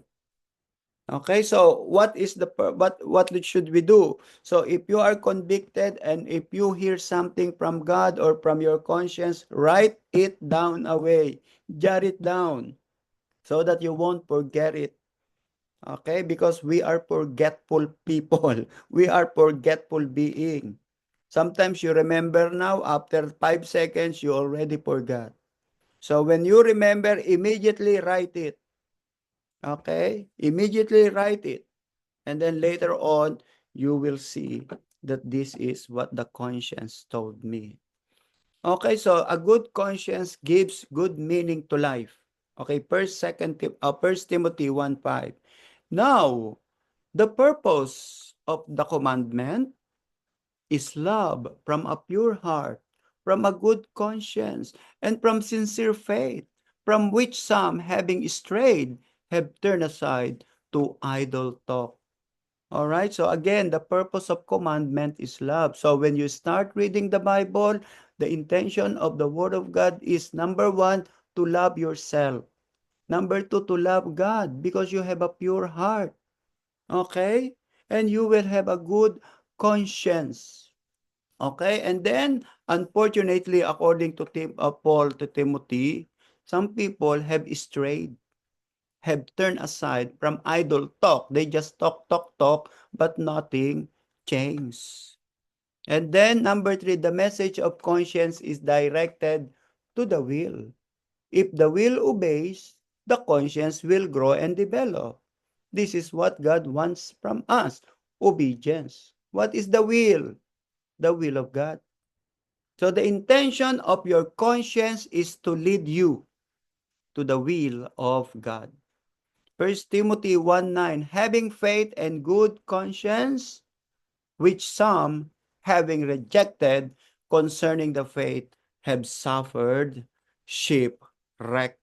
Okay, so what is the what should we do? So if you are convicted and if you hear something from God or from your conscience, write it down away. Jot it down so that you won't forget it. Okay, because we are forgetful people. We are forgetful being. Sometimes you remember now, after 5 seconds, you already forgot. So when you remember, immediately write it. Okay, immediately write it. And then later on, you will see that this is what the conscience told me. Okay, so a good conscience gives good meaning to life. Okay, First Timothy 1:5. Now, the purpose of the commandment is love from a pure heart, from a good conscience, and from sincere faith, from which some, having strayed, have turned aside to idle talk. All right. So again, the purpose of commandment is love. So when you start reading the Bible, the intention of the Word of God is number one, to love yourself. Number two, to love God because you have a pure heart. Okay? And you will have a good conscience. Okay? And then, unfortunately, according to Paul to Timothy, some people have strayed, have turned aside from idle talk. They just talk, but nothing changes. And then number three, the message of conscience is directed to the will. If the will obeys, the conscience will grow and develop. This is what God wants from us, obedience. What is the will? The will of God. So the intention of your conscience is to lead you to the will of God. First Timothy 1:9, having faith and good conscience, which some, having rejected concerning the faith, have suffered shipwreck.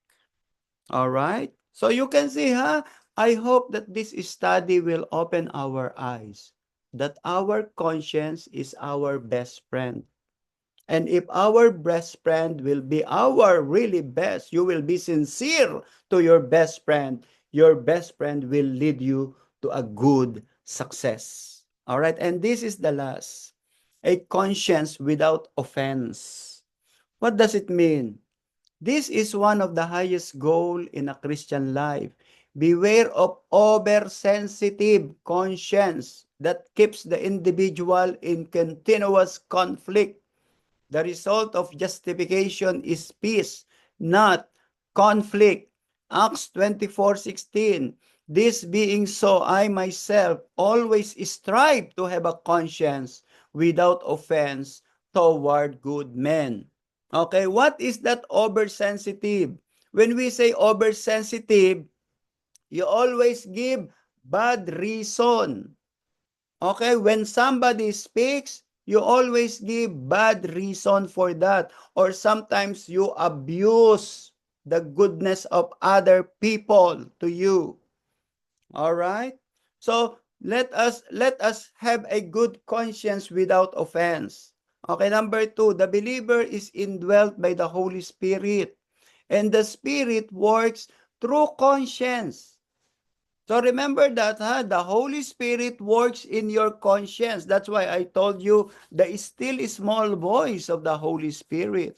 All right? So you can see, I hope that this study will open our eyes, that our conscience is our best friend. And if our best friend will be our really best, you will be sincere to your best friend. Your best friend will lead you to a good success. All right. And this is the last, a conscience without offense. What does it mean? This is one of the highest goal in a Christian life. Beware of oversensitive conscience that keeps the individual in continuous conflict. The result of justification is peace, not conflict. Acts 24:16. This being so, I myself always strive to have a conscience without offense toward good men. Okay, what is that oversensitive? When we say oversensitive, you always give bad reason. Okay, when somebody speaks, you always give bad reason for that. Or sometimes you abuse the goodness of other people to you. All right? So let us have a good conscience without offense. Okay, number two, the believer is indwelt by the Holy Spirit. And the Spirit works through conscience. So remember that, the Holy Spirit works in your conscience. That's why I told you the still small voice of the Holy Spirit.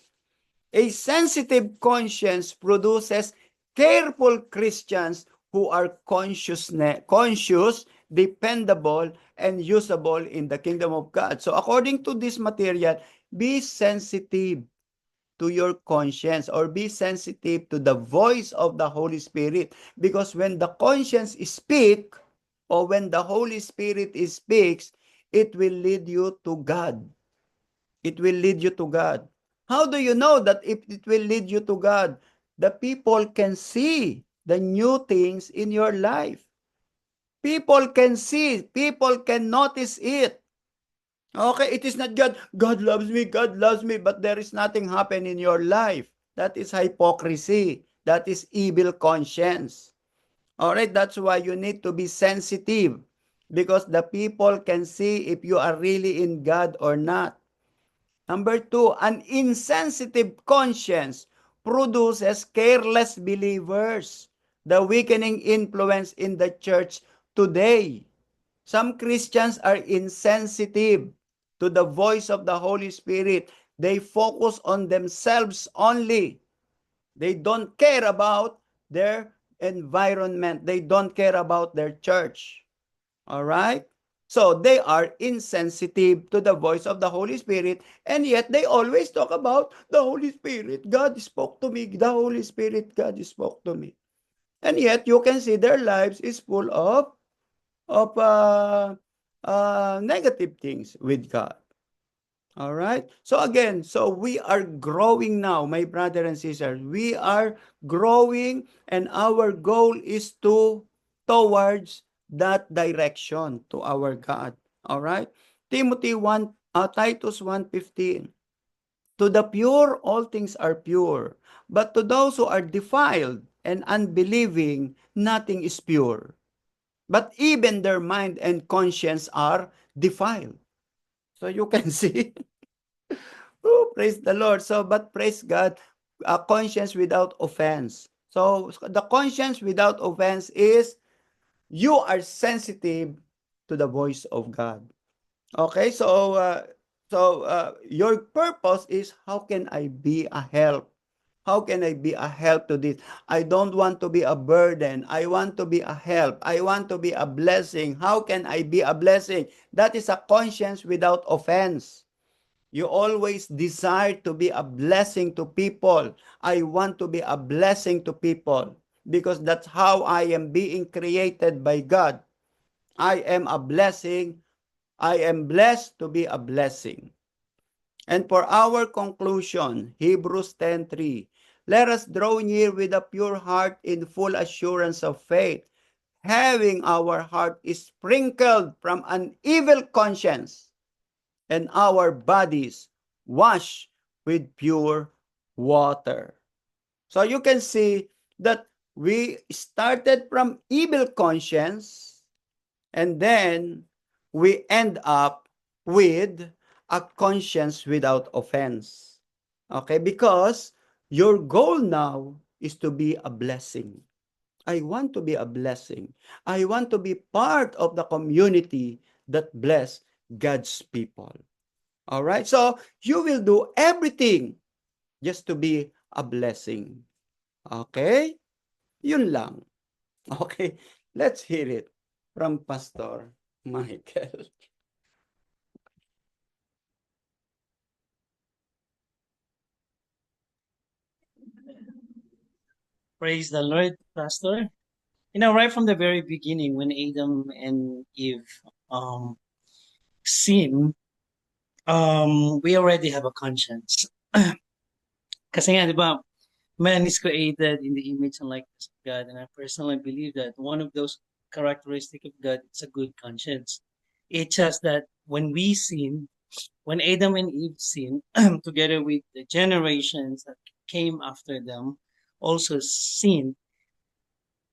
A sensitive conscience produces careful Christians who are conscious, dependable, and usable in the kingdom of God. So according to this material, be sensitive to your conscience or be sensitive to the voice of the Holy Spirit. Because when the conscience speaks or when the Holy Spirit speaks, it will lead you to God. It will lead you to God. How do you know that if it will lead you to God? The people can see the new things in your life. People can see, people can notice it. Okay, it is not God loves me, but there is nothing happen in your life. That is hypocrisy. That is evil conscience. All right, that's why you need to be sensitive because the people can see if you are really in God or not. Number two, an insensitive conscience produces careless believers, the weakening influence in the church today. Some Christians are insensitive to the voice of the Holy Spirit. They focus on themselves only. They don't care about their environment. They don't care about their church. All right? So they are insensitive to the voice of the Holy Spirit, and yet they always talk about the Holy Spirit. God spoke to me. The Holy Spirit, God spoke to me. And yet you can see their lives is full of negative things with God. All right. So again, so we are growing now, my brother and sisters. We are growing, and our goal is to towards that direction to our God. All right. Titus 1:15. To the pure, all things are pure. But to those who are defiled and unbelieving, nothing is pure. But even their mind and conscience are defiled. So you can see. Oh, praise the Lord. So, but praise God, a conscience without offense. So, the conscience without offense is you are sensitive to the voice of God. Okay, so your purpose is how can I be a help? How can I be a help to this? I don't want to be a burden. I want to be a help. I want to be a blessing. How can I be a blessing? That is a conscience without offense. You always desire to be a blessing to people. I want to be a blessing to people because that's how I am being created by God. I am a blessing. I am blessed to be a blessing. And for our conclusion, Hebrews 10:3, let us draw near with a pure heart in full assurance of faith, having our heart sprinkled from an evil conscience and our bodies washed with pure water. So you can see that we started from evil conscience and then we end up with a conscience without offense. Okay, because your goal now is to be a blessing. I want to be a blessing. I want to be part of the community that bless God's people. All right? So, you will do everything just to be a blessing. Okay? Yun lang. Okay? Let's hear it from Pastor Michael. Praise the Lord, Pastor. Right from the very beginning, when Adam and Eve um, sin, we already have a conscience. Kasi nga, di ba, man is created in the image and likeness of God, and I personally believe that one of those characteristics of God is a good conscience. It's just that when we sin, when Adam and Eve sinned, together with the generations that came after them, also sinned,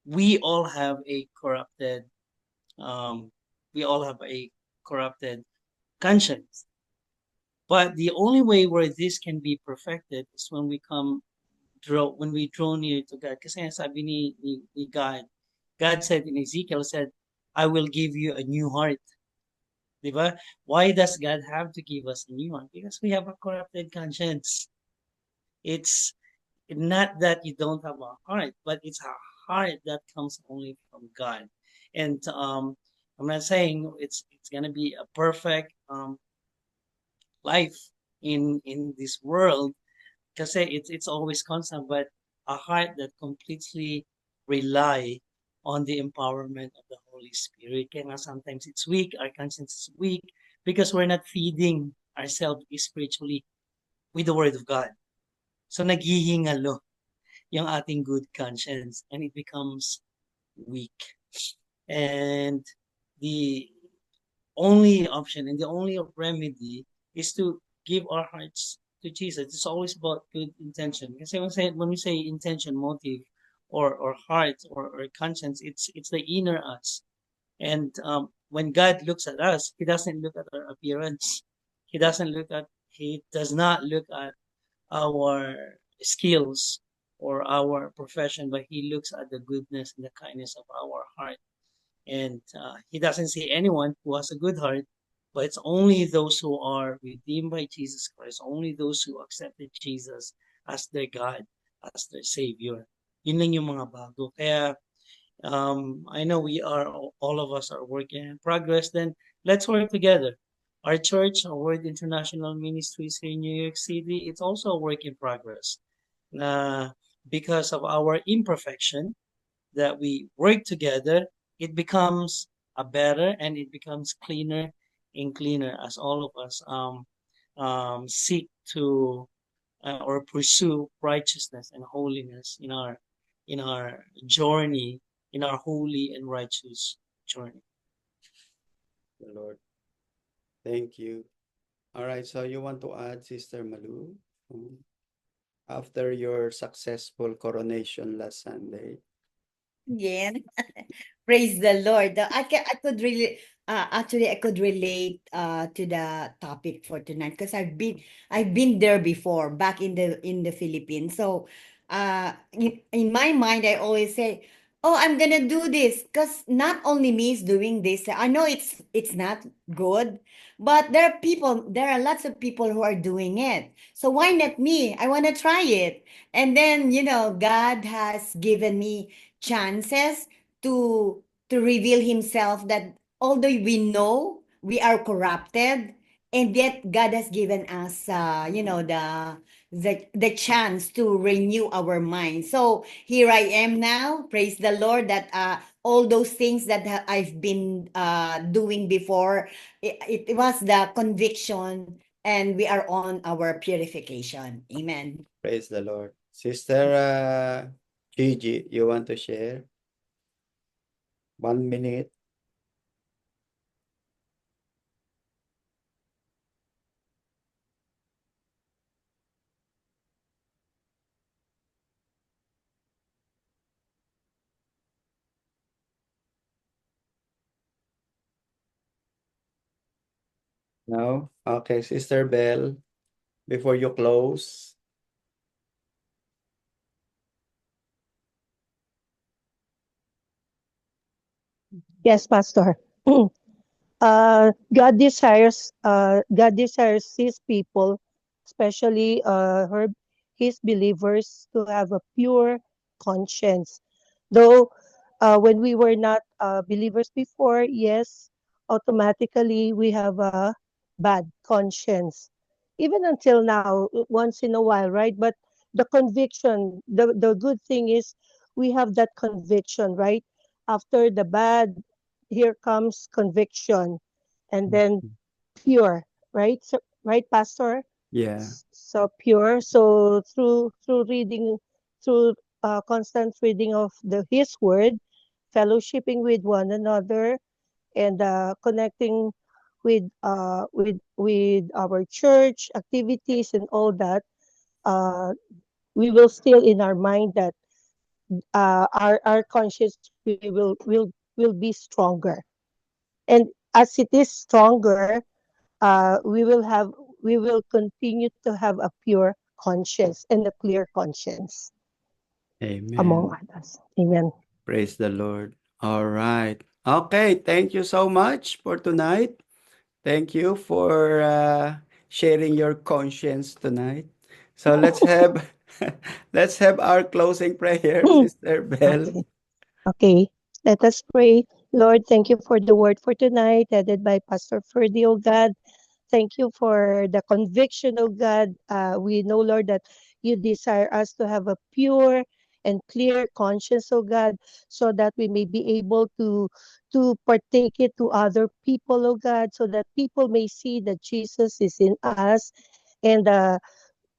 we all have a corrupted, um, we all have a corrupted conscience. But the only way where this can be perfected is when when we draw near to God. Kasi sabi ni God, God said in Ezekiel, said, I will give you a new heart. Diba? Why does God have to give us a new heart? Because we have a corrupted conscience. It's not that you don't have a heart, but it's a heart that comes only from God. And I'm not saying it's gonna be a perfect life in this world, because it's always constant, but a heart that completely rely on the empowerment of the Holy Spirit. Kaya sometimes it's weak, our conscience is weak because we're not feeding ourselves spiritually with the Word of God. So naghihingalo yung ating good conscience and it becomes weak. And the only option and the only remedy is to give our hearts to Jesus. It's always about good intention. Kasi when we say intention, motive, or heart or conscience, it's the inner us. And when God looks at us, He doesn't look at our appearance. He does not look at our skills. or our profession, but He looks at the goodness and the kindness of our heart. And He doesn't see anyone who has a good heart, but it's only those who are redeemed by Jesus Christ, only those who accepted Jesus as their God, as their Savior. Yun lang yung mga bago. Kaya I know we are, all of us are working in progress. Then let's work together. Our church, our Word International Ministries here in New York City, it's also a work in progress. Because of our imperfection, that we work together, it becomes a better and it becomes cleaner and cleaner as all of us seek to or pursue righteousness and holiness in our journey, in our holy and righteous journey. The Lord. Thank you. All right, so you want to add, Sister Malu? After your successful coronation last Sunday? Yeah. Praise the Lord. I could really actually I could relate to the topic for tonight because I've been there before back in the Philippines. So in my mind I always say, "Oh, I'm gonna do this," because not only me is doing this. I know it's not good, but there are lots of people who are doing it. So why not me? I want to try it. And then, God has given me chances to reveal himself, that although we know we are corrupted, and yet God has given us the chance to renew our mind. So here I am now, praise the Lord, that all those things that I've been doing before, it was the conviction, and we are on our purification. Amen. Praise the Lord. Sister Gigi, you want to share? 1 minute. No? Okay, Sister Bell, before you close. Yes, Pastor. God desires His people, especially His believers, to have a pure conscience. Though, when we were not believers before, yes, automatically we have a bad conscience, even until now, once in a while, right? But the conviction, the good thing is we have that conviction, right? After the bad, here comes conviction, and then pure, right? So, right, Pastor? Yeah. So pure. So through reading, through constant reading of His Word, fellowshipping with one another, and connecting with our church activities and all that, uh, we will still in our mind that our conscience will be stronger, and as it is stronger, uh, we will have we will continue to have a pure conscience and a clear conscience among Amen. others. Amen. Praise the Lord. All right. Okay, thank you so much for tonight. Thank you for sharing your conscience tonight. So let's have let's have our closing prayer, Sister Bell. Okay. Okay. Let us pray. Lord, thank you for the word for tonight, headed by Pastor Ferdy, oh God. Thank you for the conviction, oh God. We know, Lord, that you desire us to have a pure and clear conscience, oh God, so that we may be able to partake it to other people, oh God, so that people may see that Jesus is in us, and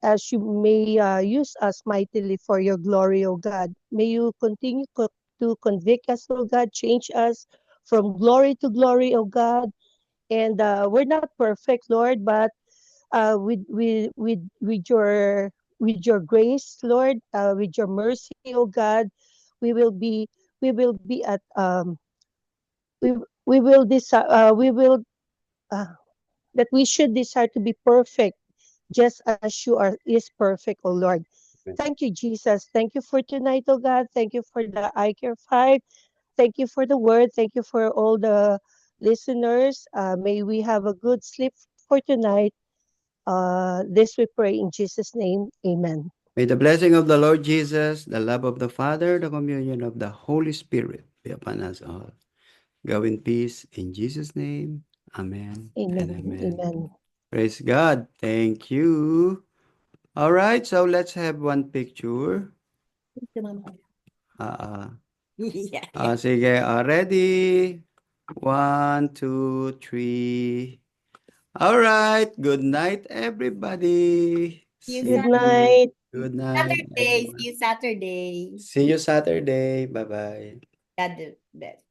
as you may use us mightily for your glory, O God. May you continue to convict us, O God, change us from glory to glory, O God. And we're not perfect, Lord, but with your grace, Lord, with your mercy, O God, we will be we will be at we will desire we will uh, that we should desire to be perfect, just as you are is perfect, O Lord. Thank you, Jesus. Thank you for tonight, oh God. Thank you for the I Care 5. Thank you for the word. Thank you for all the listeners. May we have a good sleep for tonight. This we pray in Jesus' name. Amen. May the blessing of the Lord Jesus, the love of the Father, the communion of the Holy Spirit be upon us all. Go in peace in Jesus' name. Amen and Amen. amen. Amen. Praise God. Thank you. All right, so let's have one picture. Yeah. Sige, ready? 1, 2, 3. All right. Good night, everybody. See you See Good Saturday. you. night. Good night, Saturday. See everyone. you Saturday. See you Saturday. Bye-bye. God bless.